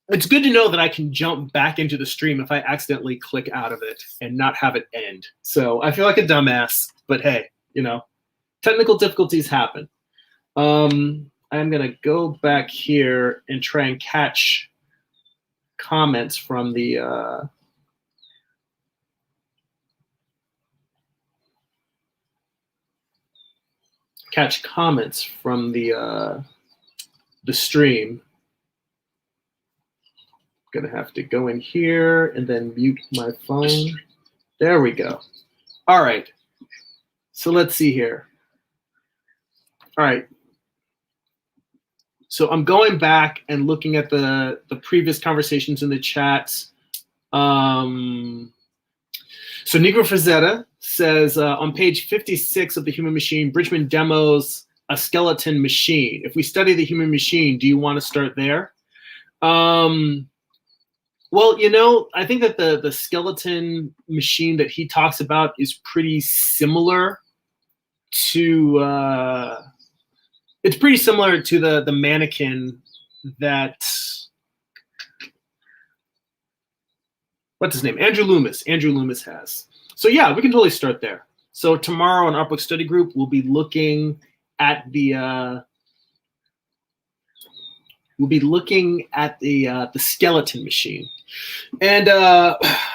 It's good to know that I can jump back into the stream if I accidentally click out of it and not have it end. So I feel like a dumbass, but hey, you know, technical difficulties happen. I'm gonna go back here and try and catch comments from the stream. Gonna have to go in here and then mute my phone. There we go. All right. So let's see here. All right. So I'm going back and looking at the previous conversations in the chats. So Negro Frazetta says on page 56 of the Human Machine, Bridgman demos a skeleton machine. If we study the human machine, do you want to start there? Well, you know, I think that the skeleton machine that he talks about is pretty similar to it's pretty similar to the mannequin that, what's his name? Andrew Loomis has. So yeah, we can totally start there. So tomorrow in our book study group, we'll be looking at the skeleton machine. And,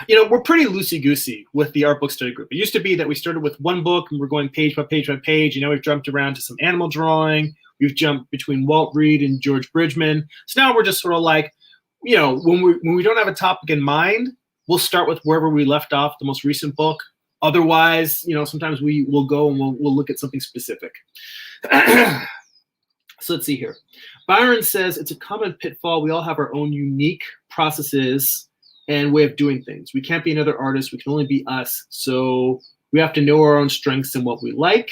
you know, we're pretty loosey-goosey with the art book study group. It used to be that we started with one book and we're going page by page by page. You know, we've jumped around to some animal drawing. We've jumped between Walt Reed and George Bridgman. So now we're just sort of like, you know, when we don't have a topic in mind, we'll start with wherever we left off, the most recent book. Otherwise, you know, sometimes we will go and we'll look at something specific. So let's see here. Byron says, it's a common pitfall. We all have our own unique processes and way of doing things. We can't be another artist. We can only be us. So we have to know our own strengths and what we like.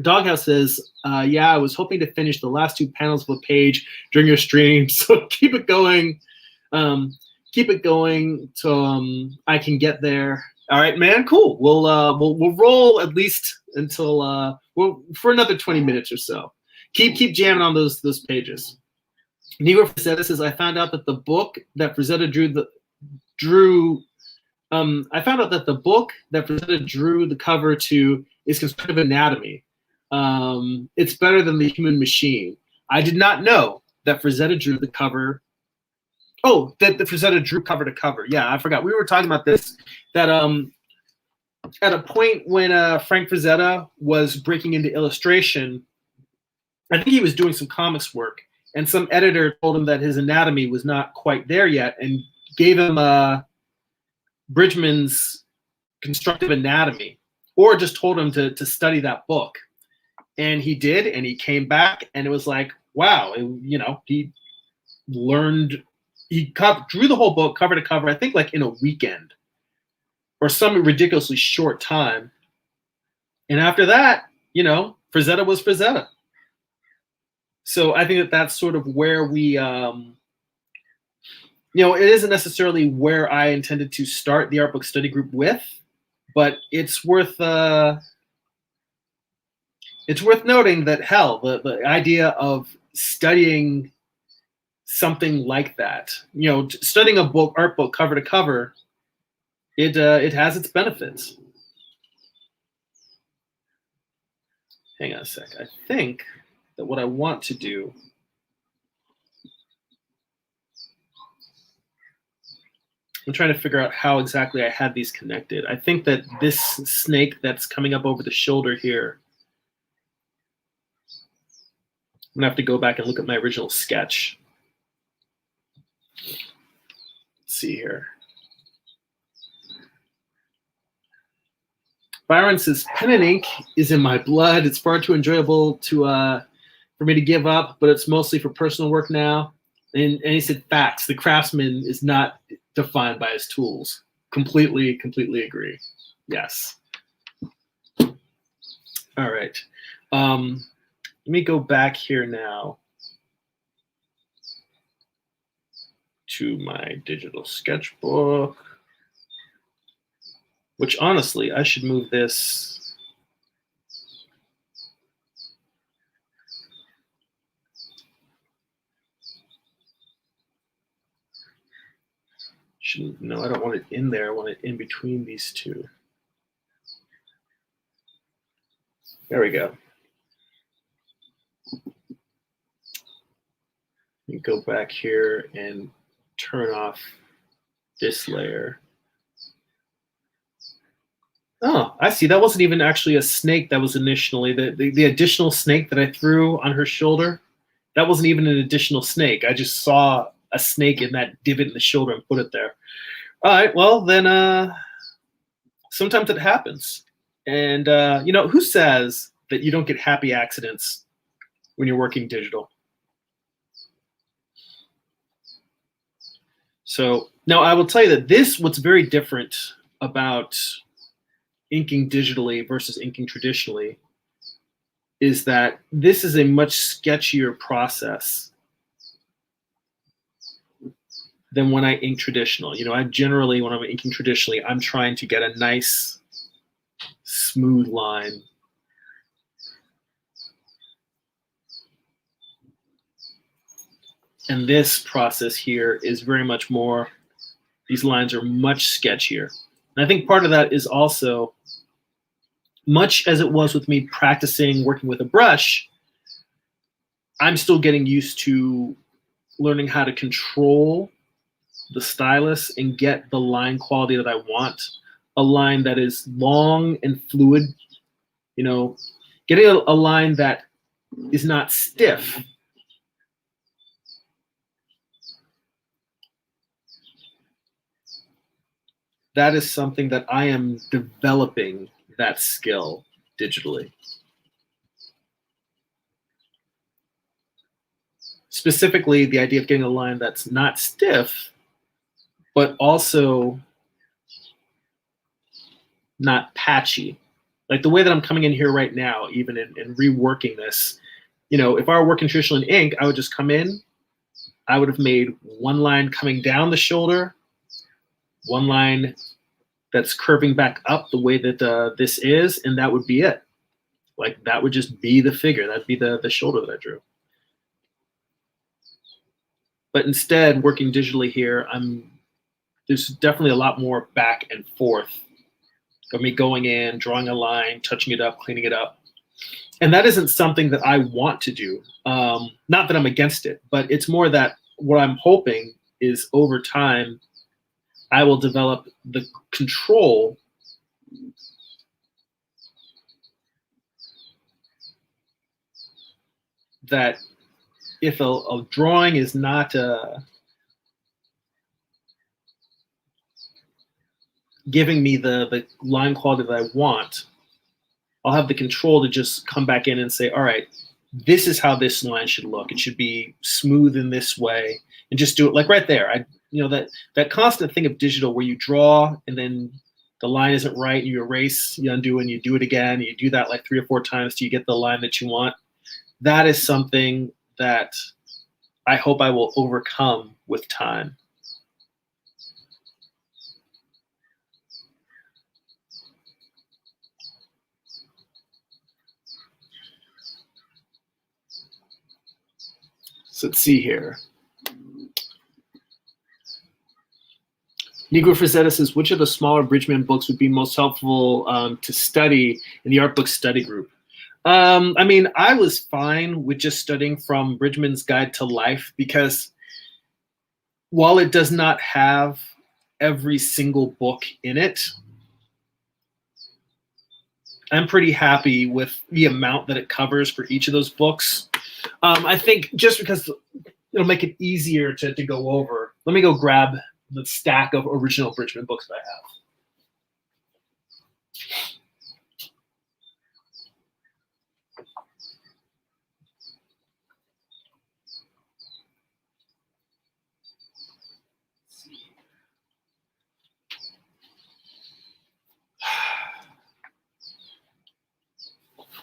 Doghouse says, yeah, I was hoping to finish the last two panels of a page during your stream. So keep it going. Keep it going till I can get there. All right, man, cool. We'll roll at least until for another 20 minutes or so. Keep jamming on those pages. Negro Frazetta says, I found out that the book that Frazetta drew the cover to is Constructive Anatomy. It's better than the Human Machine. I did not know that Frazetta drew the cover. Oh, that the Frazetta drew cover to cover. Yeah, I forgot. We were talking about this. That at a point when Frank Frazetta was breaking into illustration, I think he was doing some comics work, and some editor told him that his anatomy was not quite there yet, and gave him Bridgman's Constructive Anatomy, or just told him to study that book. And he did, and he came back, and it was like, wow, you know, he learned, he drew the whole book cover to cover, I think like in a weekend, or some ridiculously short time. And after that, you know, Frazetta was Frazetta. So I think that that's sort of where we, you know, it isn't necessarily where I intended to start the art book study group with, but it's worth noting that, hell, the idea of studying something like that. You know, studying a book, art book cover to cover, it has its benefits. Hang on a sec. I think that what I want to do, I'm trying to figure out how exactly I had these connected. I think that this snake that's coming up over the shoulder here, I'm gonna have to go back and look at my original sketch. Let's see here. Byron says, pen and ink is in my blood. It's far too enjoyable to for me to give up, but it's mostly for personal work now. And he said, facts. The craftsman is not defined by his tools. Completely agree. Yes. All right. Let me go back here now to my digital sketchbook, which honestly, I should move this. No, I don't want it in there. I want it in between these two. There we go. You go back here and turn off this layer. Oh, I see. That wasn't even actually a snake. That was initially the additional snake that I threw on her shoulder. That wasn't even an additional snake. I just saw a snake in that divot in the shoulder and put it there. All right. Well, then sometimes it happens. And you know, who says that you don't get happy accidents when you're working digital? So now I will tell you that what's very different about inking digitally versus inking traditionally is that this is a much sketchier process than when I ink traditional. You know, I generally, when I'm inking traditionally, I'm trying to get a nice, smooth line. And this process here is very much more, these lines are much sketchier. And I think part of that is also, much as it was with me practicing working with a brush, I'm still getting used to learning how to control the stylus and get the line quality that I want. A line that is long and fluid, you know, getting a line that is not stiff. That is something that I am developing that skill digitally. Specifically, the idea of getting a line that's not stiff, but also not patchy. Like the way that I'm coming in here right now, even in reworking this, you know, if I were working traditional in ink, I would just come in, I would have made one line coming down the shoulder, one line that's curving back up the way that this is, and that would be it. Like that would just be the figure. That'd be the shoulder that I drew. But instead, working digitally here, there's definitely a lot more back and forth of me going in, drawing a line, touching it up, cleaning it up. And that isn't something that I want to do. Not that I'm against it, but it's more that what I'm hoping is over time, I will develop the control that if a drawing is not giving me the line quality that I want, I'll have the control to just come back in and say, all right, this is how this line should look. It should be smooth in this way, and just do it like right there. You know, that constant thing of digital where you draw and then the line isn't right, you erase, you undo, and you do it again. You do that like 3 or 4 times till you get the line that you want. That is something that I hope I will overcome with time. So let's see here. Negro Frazetta says, which of the smaller Bridgman books would be most helpful to study in the art book study group? I mean, I was fine with just studying from Bridgman's Guide to Life because while it does not have every single book in it, I'm pretty happy with the amount that it covers for each of those books. I think just because it'll make it easier to go over. Let me go grab the stack of original Bridgman books that I have.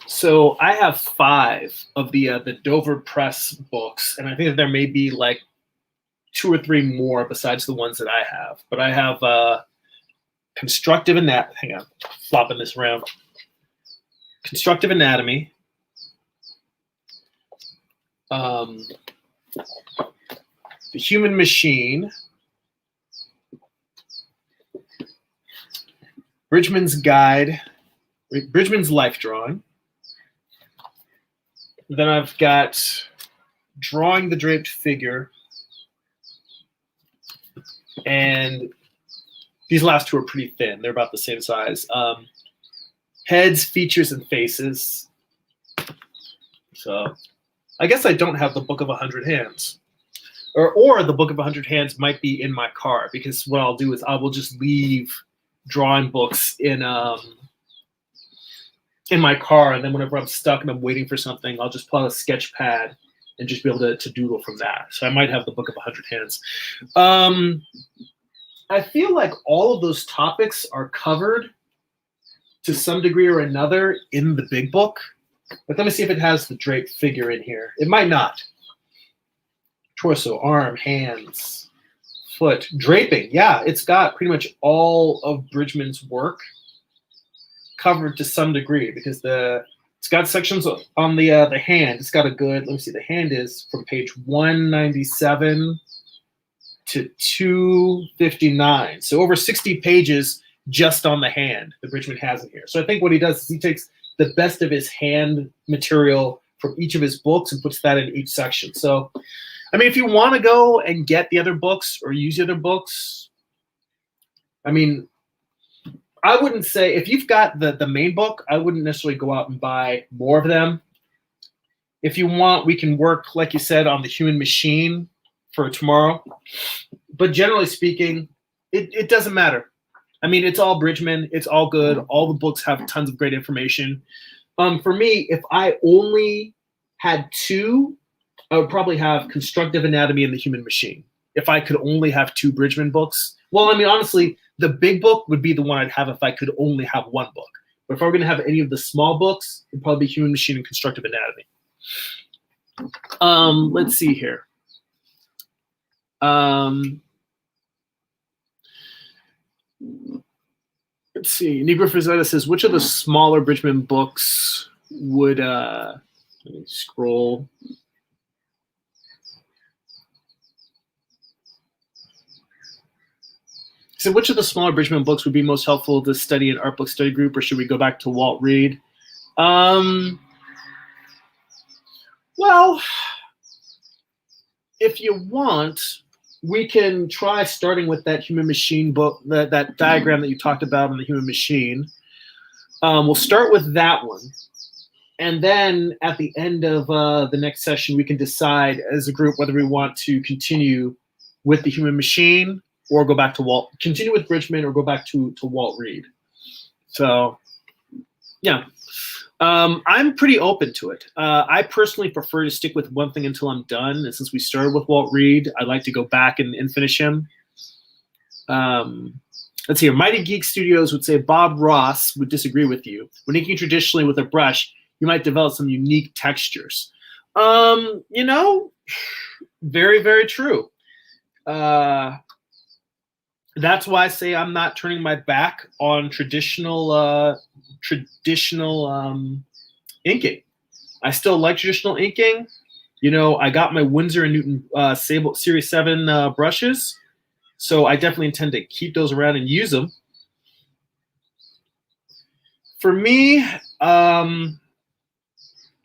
So I have 5 of the Dover Press books, and I think that there may be like 2 or 3 more besides the ones that I have. But I have Constructive Anatomy. Hang on, flopping this around. Constructive Anatomy. The Human Machine. Bridgman's Guide. Bridgman's Life Drawing. Then I've got Drawing the Draped Figure. And these last 2 are pretty thin. They're about the same size. Heads, Features, and Faces. So I guess I don't have the Book of 100 Hands. Or the Book of 100 Hands might be in my car, because what I'll do is I will just leave drawing books in my car, and then whenever I'm stuck and I'm waiting for something, I'll just pull out a sketch pad and just be able to doodle from that. So I might have the Book of 100 Hands. I feel like all of those topics are covered to some degree or another in the big book. But let me see if it has the draped figure in here. It might not. Torso, arm, hands, foot, draping. Yeah, it's got pretty much all of Bridgman's work covered to some degree, because it's got sections on the hand. It's got a good, let me see, the hand is from page 197 to 259. So over 60 pages just on the hand that Bridgman has in here. So I think what he does is he takes the best of his hand material from each of his books and puts that in each section. So, I mean, if you want to go and get the other books or use the other books, I mean, I wouldn't say, if you've got the main book, I wouldn't necessarily go out and buy more of them. If you want, we can work, like you said, on the Human Machine for tomorrow. But generally speaking, it doesn't matter. I mean, it's all Bridgman. It's all good. All the books have tons of great information. For me, if I only had 2, I would probably have Constructive Anatomy and the Human Machine. If I could only have 2 Bridgman books. Well, I mean, honestly, the big book would be the one I'd have if I could only have 1 book. But if I were going to have any of the small books, it'd probably be Human Machine and Constructive Anatomy. Let's see here. Let's see. Negro Frazetta says, which of the smaller Bridgman books would, let me scroll. So which of the smaller Bridgman books would be most helpful to study in art book study group, or should we go back to Walt Reed? Well, if you want, we can try starting with that Human Machine book, that diagram that you talked about in the Human Machine. We'll start with that one. And then at the end of the next session, we can decide as a group whether we want to continue with the Human Machine or go back to continue with Bridgman or go back to Walt Reed. So, yeah. I'm pretty open to it. I personally prefer to stick with one thing until I'm done. And since we started with Walt Reed, I'd like to go back and finish him. Let's see here. Mighty Geek Studios would say Bob Ross would disagree with you. When inking traditionally with a brush, you might develop some unique textures. You know, very, very true. That's why I say I'm not turning my back on traditional inking. I still like traditional inking. You know, I got my Winsor & Newton Sable Series 7 brushes. So I definitely intend to keep those around and use them. For me,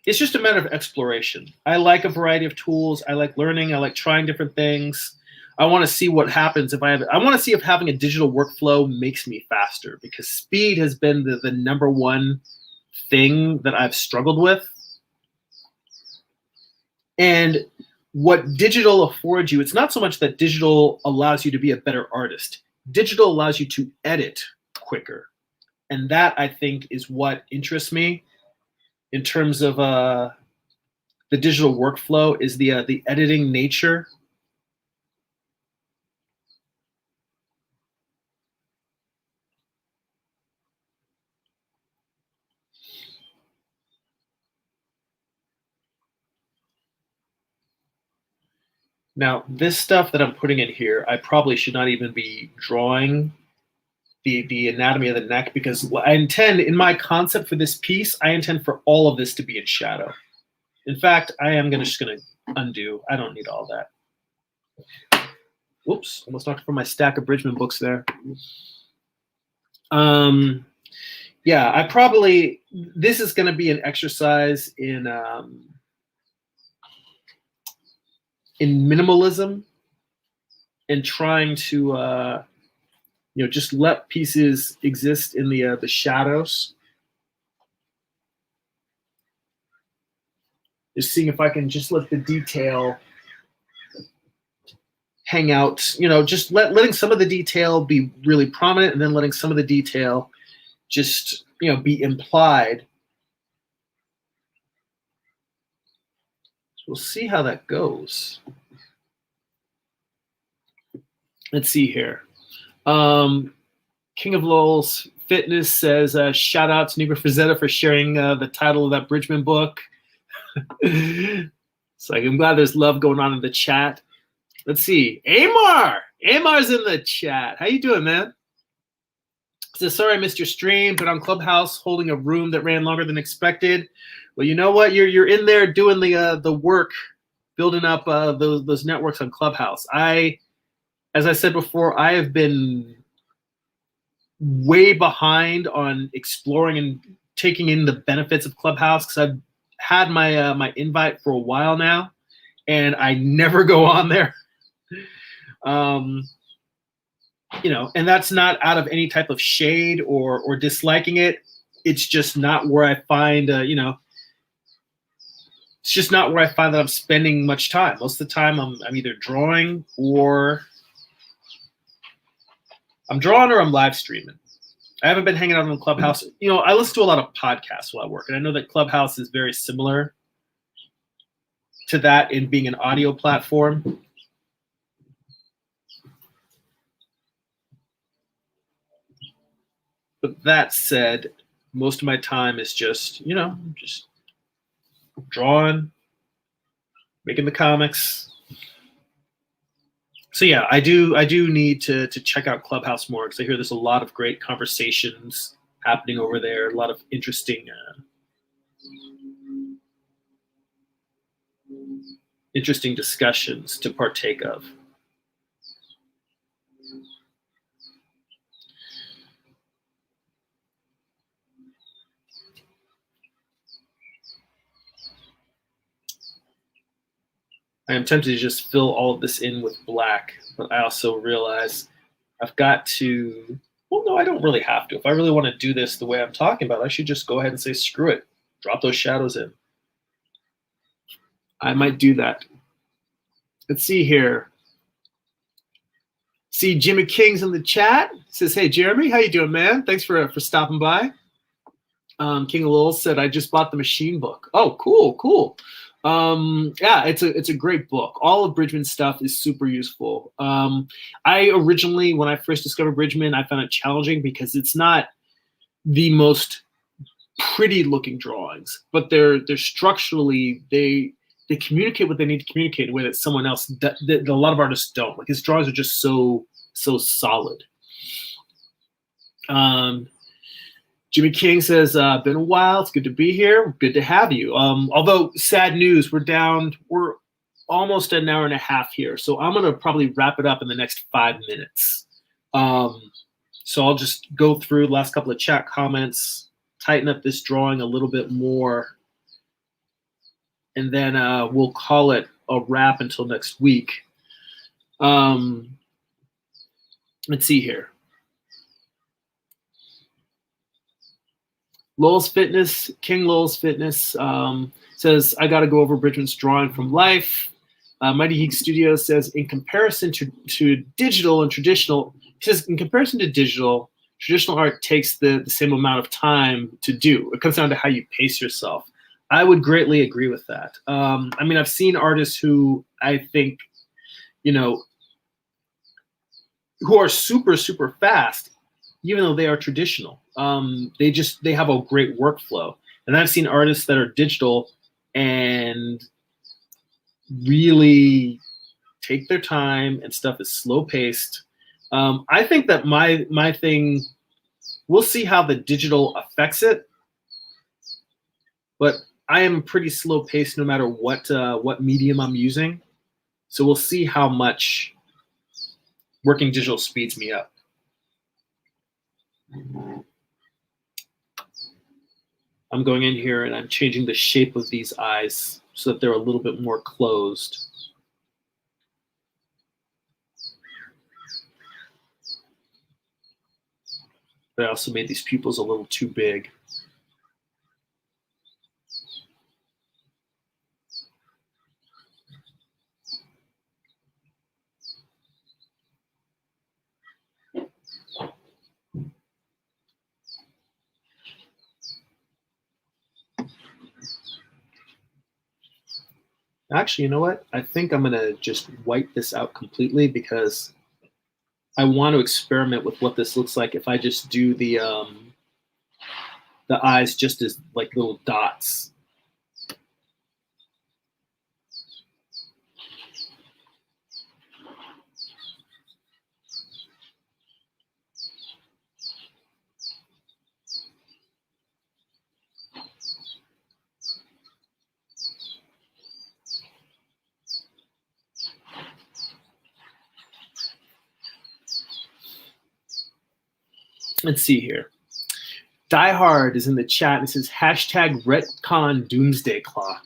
it's just a matter of exploration. I like a variety of tools. I like learning. I like trying different things. I want to see what happens if I want to see if having a digital workflow makes me faster, because speed has been the number one thing that I've struggled with. And what digital affords you, it's not so much that digital allows you to be a better artist. Digital allows you to edit quicker. And that, I think, is what interests me in terms of the digital workflow, is the editing nature. Now, this stuff that I'm putting in here, I probably should not even be drawing the anatomy of the neck, because I intend, in my concept for this piece, I intend for all of this to be in shadow. In fact, I am just gonna undo. I don't need all that. Whoops, almost knocked from my stack of Bridgman books there. Yeah, I probably, this is gonna be an exercise in minimalism and trying to just let pieces exist in the shadows. Just seeing if I can just let the detail hang out, just letting some of the detail be really prominent, and then letting some of the detail just, be implied. So we'll see how that goes. Let's see here. King of Lowell's Fitness says, shout out to Nigro Frazetta for sharing the title of that Bridgman book. So I'm glad there's love going on in the chat. Let's see. Amar's in the chat. How you doing, man? Says, sorry I missed your stream, but on Clubhouse holding a room that ran longer than expected. Well, you know what? You're in there doing the work, building up those networks on Clubhouse. As I said before, I have been way behind on exploring and taking in the benefits of Clubhouse, because I've had my invite for a while now, and I never go on there. And that's not out of any type of shade or disliking it. It's just not where I find, it's just not where I find that I'm spending much time. Most of the time I'm either drawing, or I'm live streaming. I haven't been hanging out on Clubhouse. I listen to a lot of podcasts while I work, and I know that Clubhouse is very similar to that in being an audio platform. But that said, most of my time is just, just drawing, making the comics. So yeah, I do need to check out Clubhouse more, because I hear there's a lot of great conversations happening over there, a lot of interesting discussions to partake of. I am tempted to just fill all of this in with black, but I also realize I've got to, well, no, I don't really have to. If I really want to do this the way I'm talking about, I should just go ahead and say, screw it. Drop those shadows in. I might do that. Let's see here. See, Jimmy King's in the chat. Says, hey, Jeremy, how you doing, man? Thanks for stopping by. King of Lowell said, I just bought the machine book. Oh, cool. Yeah, it's a great book. All of Bridgman's stuff is super useful. I originally, when I first discovered Bridgman, I found it challenging because it's not the most pretty looking drawings, but they're structurally, they communicate what they need to communicate in a way that someone else, that a lot of artists don't. Like, his drawings are just so solid. Jimmy King says, been a while. It's good to be here. Good to have you. Although, sad news, we're almost an hour and a half here. So I'm going to probably wrap it up in the next 5 minutes. So I'll just go through the last couple of chat comments, tighten up this drawing a little bit more, and then we'll call it a wrap until next week. Let's see here. Lowell's Fitness, King Lowell's Fitness says, I got to go over Bridgman's drawing from life. Mighty Geek Studio says, in comparison to digital and traditional, he says, in comparison to digital, traditional art takes the same amount of time to do. It comes down to how you pace yourself. I would greatly agree with that. I mean, I've seen artists who I think, you know, who are super, super fast, even though they are traditional. They have a great workflow. And I've seen artists that are digital and really take their time, and stuff is slow paced. I think that my thing, we'll see how the digital affects it, but I am pretty slow paced no matter what medium I'm using. So we'll see how much working digital speeds me up. I'm going in here and I'm changing the shape of these eyes so that they're a little bit more closed. But I also made these pupils a little too big. Actually, you know what? I think I'm going to just wipe this out completely because I want to experiment with what this looks like if I just do the eyes just as like little dots. Let's see here. Die Hard is in the chat and it says hashtag retcon doomsday clock.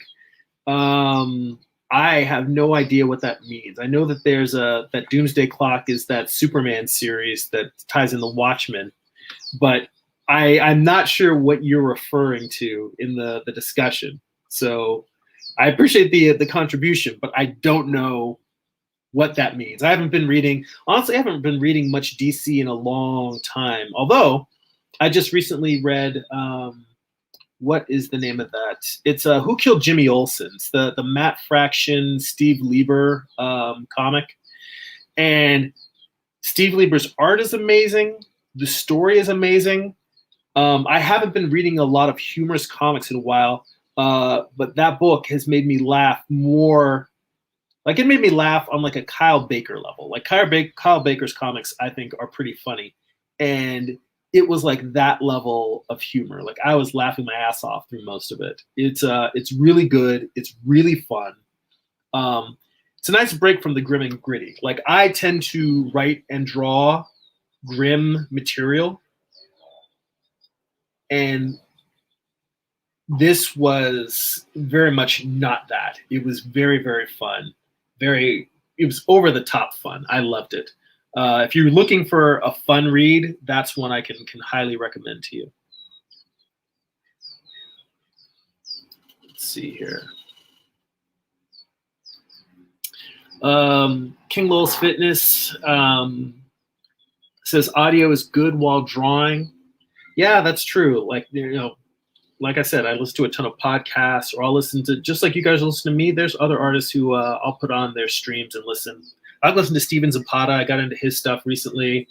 I have no idea what that means. I know that there's that doomsday clock is that Superman series that ties in the Watchmen, but I'm not sure what you're referring to in the discussion. So I appreciate the contribution, but I don't know what that means. I haven't been reading, honestly, I haven't been reading much DC in a long time. Although I just recently read, what is the name of that? It's Who Killed Jimmy Olsen? It's the Matt Fraction, Steve Lieber comic. And Steve Lieber's art is amazing. The story is amazing. I haven't been reading a lot of humorous comics in a while, but that book has made me laugh more. Like, it made me laugh on like a Kyle Baker level. Like Kyle Baker's comics, I think, are pretty funny. And it was like that level of humor. Like, I was laughing my ass off through most of it. It's really good. It's really fun. It's a nice break from the grim and gritty. Like, I tend to write and draw grim material. And this was very much not that. It was very, very fun. It was over the top fun. I loved it. If you're looking for a fun read, that's one I can highly recommend to you. Let's see here. King Lowell's Fitness says audio is good while drawing. Yeah, that's true. Like, you know, like I said, I listen to a ton of podcasts, or I'll listen to, just like you guys listen to me, there's other artists who I'll put on their streams and listen. I've listened to Steven Zapata. I got into his stuff recently.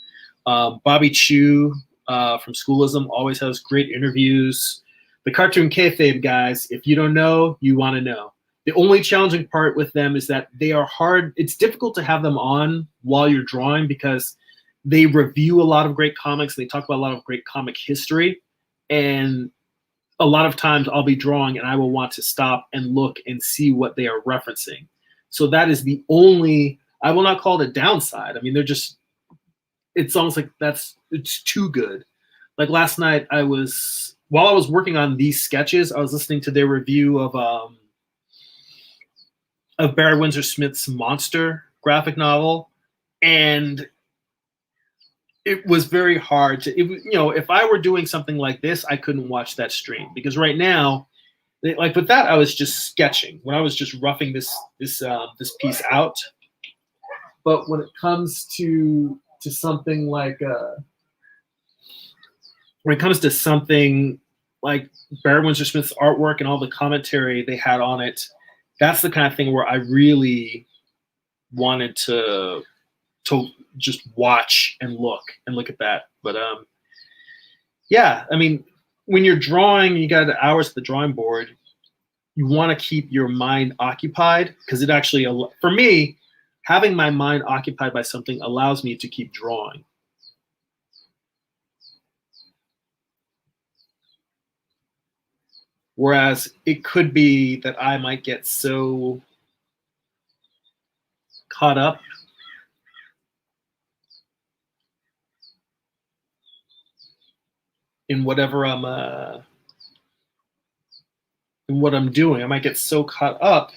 Bobby Chu from Schoolism always has great interviews. The Cartoon Kayfabe guys, if you don't know, you want to know. The only challenging part with them is that they are hard. It's difficult to have them on while you're drawing because they review a lot of great comics. And they talk about a lot of great comic history. And a lot of times I'll be drawing and I will want to stop and look and see what they are referencing. So that is the only, I will not call it a downside. I mean, they're just, it's almost like it's too good. Like last night, while I was working on these sketches, I was listening to their review of Barry Windsor Smith's Monster graphic novel, and it was very hard to, if I were doing something like this, I couldn't watch that stream, because right now, like with that, I was just sketching when I was just roughing this piece out. But when it comes to something like Barry Windsor Smith's artwork and all the commentary they had on it, that's the kind of thing where I really wanted to just watch and look at that. But yeah, I mean, when you're drawing, you got hours at the drawing board, you want to keep your mind occupied, because it actually, for me, having my mind occupied by something allows me to keep drawing. Whereas it could be that I might get so caught up in whatever in what I'm doing. I might get so caught up.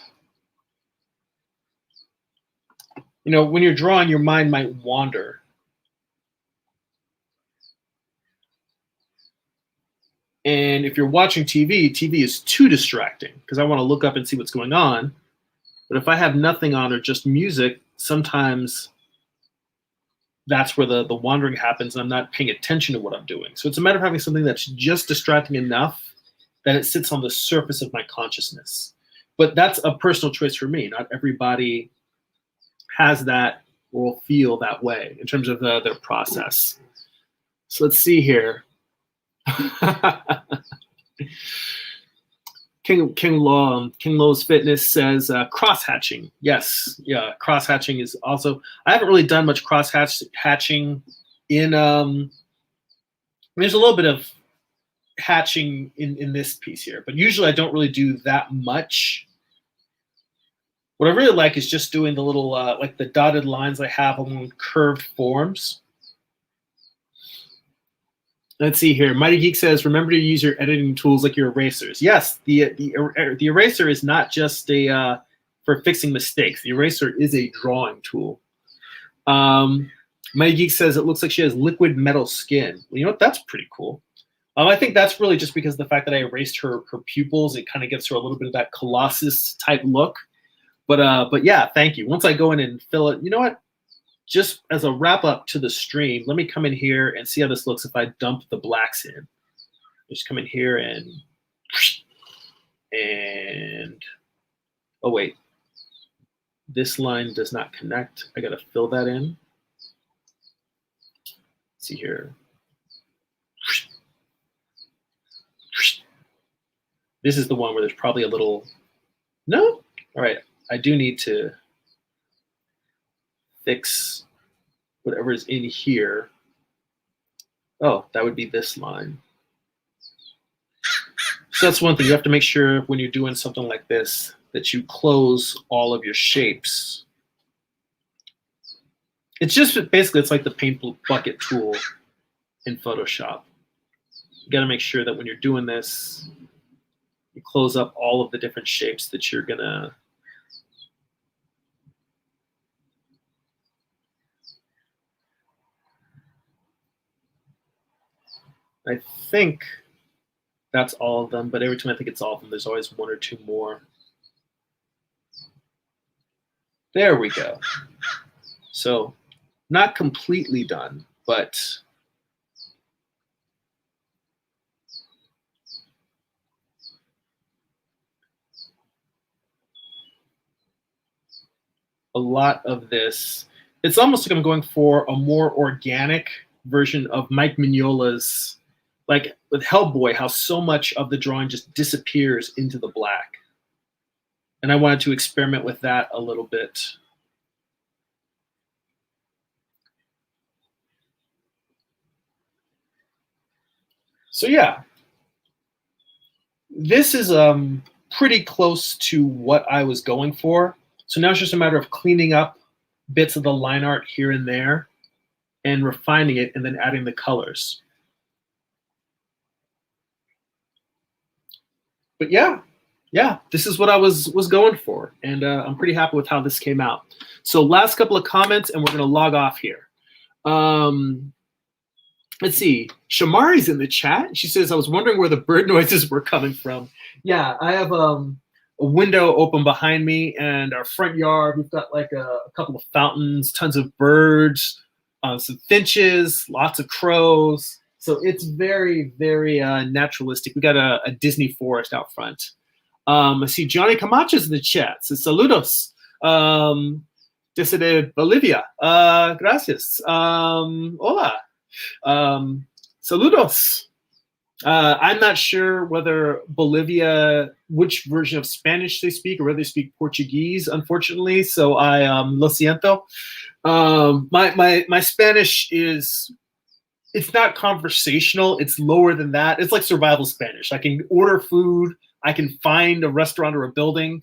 When you're drawing, your mind might wander. And if you're watching TV, TV is too distracting, because I want to look up and see what's going on. But if I have nothing on or just music, sometimes that's where the wandering happens, and I'm not paying attention to what I'm doing. So it's a matter of having something that's just distracting enough that it sits on the surface of my consciousness. But that's a personal choice for me. Not everybody has that or will feel that way in terms of their process. So let's see here. King Low's Fitness says cross hatching. Yes, yeah, cross hatching is also. I haven't really done much cross hatching in. There's a little bit of hatching in this piece here, but usually I don't really do that much. What I really like is just doing the little like the dotted lines I have on curved forms. Let's see here. Mighty Geek says, remember to use your editing tools like your erasers. Yes, the eraser is not just for fixing mistakes. The eraser is a drawing tool. Mighty Geek says it looks like she has liquid metal skin. Well, you know what? That's pretty cool. I think that's really just because of the fact that I erased her pupils. It kind of gives her a little bit of that Colossus type look. But yeah, thank you. Once I go in and fill it, you know what? Just as a wrap up to the stream, let me come in here and see how this looks if I dump the blacks in. Just come in here and oh wait, this line does not connect. I gotta fill that in. Let's see here. This is the one where there's probably a little, no? All right, I do need to fix whatever is in here. Oh, that would be this line. So that's one thing. You have to make sure when you're doing something like this that you close all of your shapes. It's just basically, it's like the paint bucket tool in Photoshop. You got to make sure that when you're doing this, you close up all of the different shapes that you're gonna. I think that's all of them, but every time I think it's all of them, there's always one or two more. There we go. So not completely done, but a lot of this, it's almost like I'm going for a more organic version of Mike Mignola's, like with Hellboy, how so much of the drawing just disappears into the black. And I wanted to experiment with that a little bit. So yeah, this is pretty close to what I was going for. So now it's just a matter of cleaning up bits of the line art here and there and refining it and then adding the colors. But yeah, this is what I was going for, and I'm pretty happy with how this came out. So last couple of comments, and we're gonna log off here. Let's see. Shamari's in the chat. She says, I was wondering where the bird noises were coming from. Yeah, I have a window open behind me, and our front yard, we've got like a couple of fountains, tons of birds, some finches, lots of crows. So it's very, very naturalistic. We got a Disney forest out front. I see Johnny Camacho's in the chat. Says, saludos. Desde Bolivia. Gracias. Hola. Saludos. I'm not sure whether Bolivia, which version of Spanish they speak, or whether they speak Portuguese, unfortunately. So I lo siento. My Spanish is, it's not conversational. It's lower than that. It's like survival Spanish. I can order food. I can find a restaurant or a building.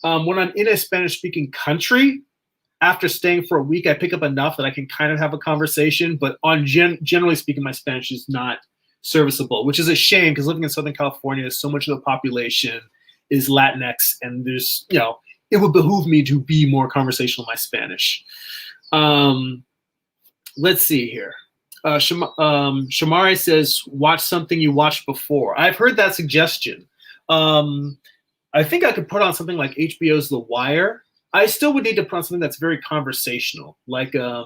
When I'm in a Spanish-speaking country, after staying for a week, I pick up enough that I can kind of have a conversation. But generally speaking, my Spanish is not serviceable, which is a shame because living in Southern California, so much of the population is Latinx, and there's, you know, it would behoove me to be more conversational in my Spanish. Let's see here. Shamari says, watch something you watched before. I've heard that suggestion. I think I could put on something like HBO's The Wire. I still would need to put on something that's very conversational. Like The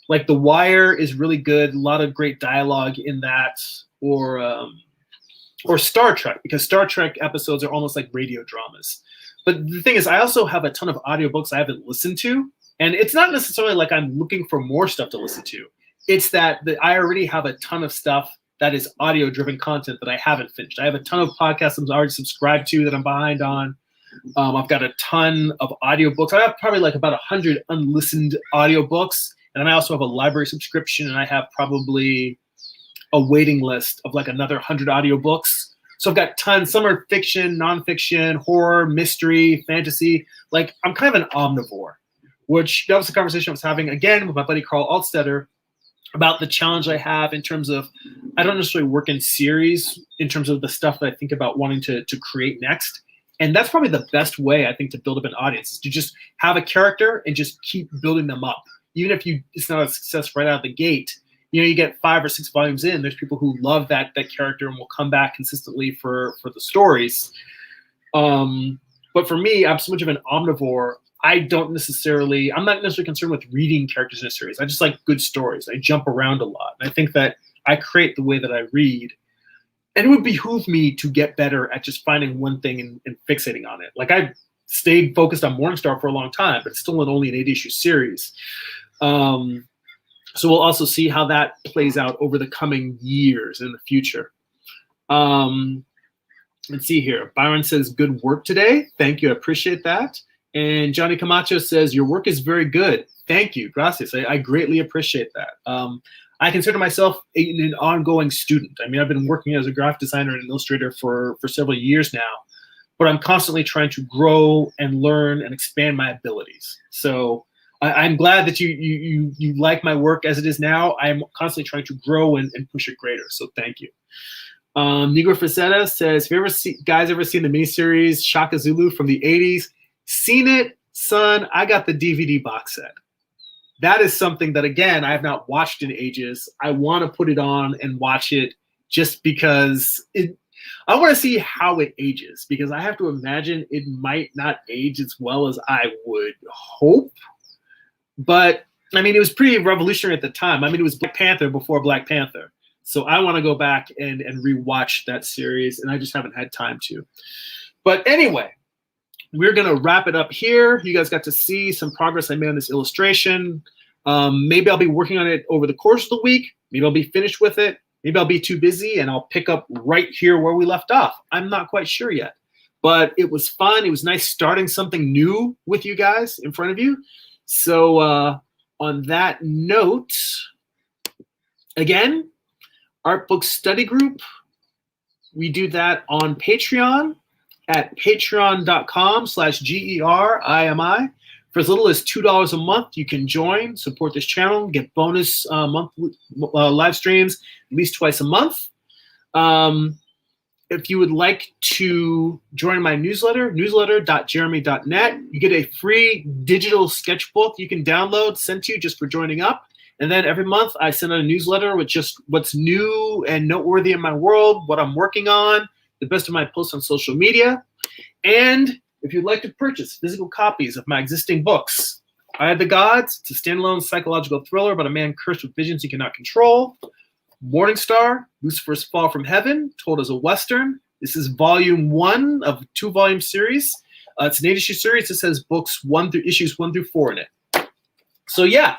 Wire is really good. A lot of great dialogue in that. Or Star Trek, because Star Trek episodes are almost like radio dramas. But the thing is, I also have a ton of audiobooks I haven't listened to. And it's not necessarily like I'm looking for more stuff to listen to. It's that I already have a ton of stuff that is audio-driven content that I haven't finished. I have a ton of podcasts I'm already subscribed to that I'm behind on. I've got a ton of audiobooks. I have probably like about 100 unlistened audiobooks. And I also have a library subscription, and I have probably a waiting list of like another 100 audiobooks. So I've got tons. Some are fiction, nonfiction, horror, mystery, fantasy. Like, I'm kind of an omnivore, which that was a conversation I was having, again, with my buddy Carl Altstetter about the challenge I have in terms of, I don't necessarily work in series in terms of the stuff that I think about wanting to create next. And that's probably the best way, I think, to build up an audience, is to just have a character and just keep building them up. Even if it's not a success right out of the gate, you know, you get 5 or 6 volumes in, there's people who love that character and will come back consistently for the stories. But for me, I'm so much of an omnivore. I'm not necessarily concerned with reading characters in a series. I just like good stories. I jump around a lot. And I think that I create the way that I read. And it would behoove me to get better at just finding one thing and fixating on it. Like, I stayed focused on Morningstar for a long time, but it's still only an 8-issue series. So we'll also see how that plays out over the coming years in the future. Let's see here. Byron says, good work today. Thank you. I appreciate that. And Johnny Camacho says, your work is very good. Thank you. Gracias. I greatly appreciate that. I consider myself an ongoing student. I mean, I've been working as a graphic designer and an illustrator for several years now, but I'm constantly trying to grow and learn and expand my abilities. So I'm glad that you like my work as it is now. I'm constantly trying to grow and push it greater. So thank you. Negro Faceta says, have you guys ever seen the miniseries Shaka Zulu from the 80s? Seen it, son. I got the DVD box set. That is something that, again, I have not watched in ages. I want to put it on and watch it just because I want to see how it ages, because I have to imagine it might not age as well as I would hope. But, I mean, it was pretty revolutionary at the time. I mean, it was Black Panther before Black Panther. So I want to go back and rewatch that series, and I just haven't had time to. But anyway, we're going to wrap it up here. You guys got to see some progress I made on this illustration. Maybe I'll be working on it over the course of the week. Maybe I'll be finished with it. Maybe I'll be too busy and I'll pick up right here where we left off. I'm not quite sure yet. But it was fun. It was nice starting something new with you guys in front of you. So on that note, again, Art Book Study Group, we do that on Patreon. at patreon.com/GERIMI. For as little as $2 a month, you can join, support this channel, get bonus monthly live streams at least twice a month. If you would like to join my newsletter, newsletter.jeremy.net, you get a free digital sketchbook you can download, sent to you just for joining up. And then every month I send out a newsletter with just what's new and noteworthy in my world, what I'm working on, the best of my posts on social media. And if you'd like to purchase physical copies of my existing books, I Had the Gods, it's a standalone psychological thriller about a man cursed with visions he cannot control. Morningstar, Lucifer's Fall from Heaven, told as a Western. This is volume 1 of a 2-volume series. It's an 8-issue series. This has issues 1 through 4 in it. So yeah,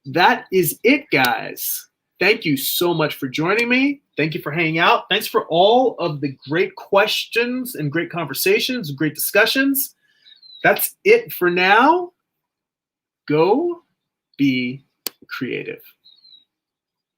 that is it, guys. Thank you so much for joining me. Thank you for hanging out. Thanks for all of the great questions and great conversations, great discussions. That's it for now. Go be creative.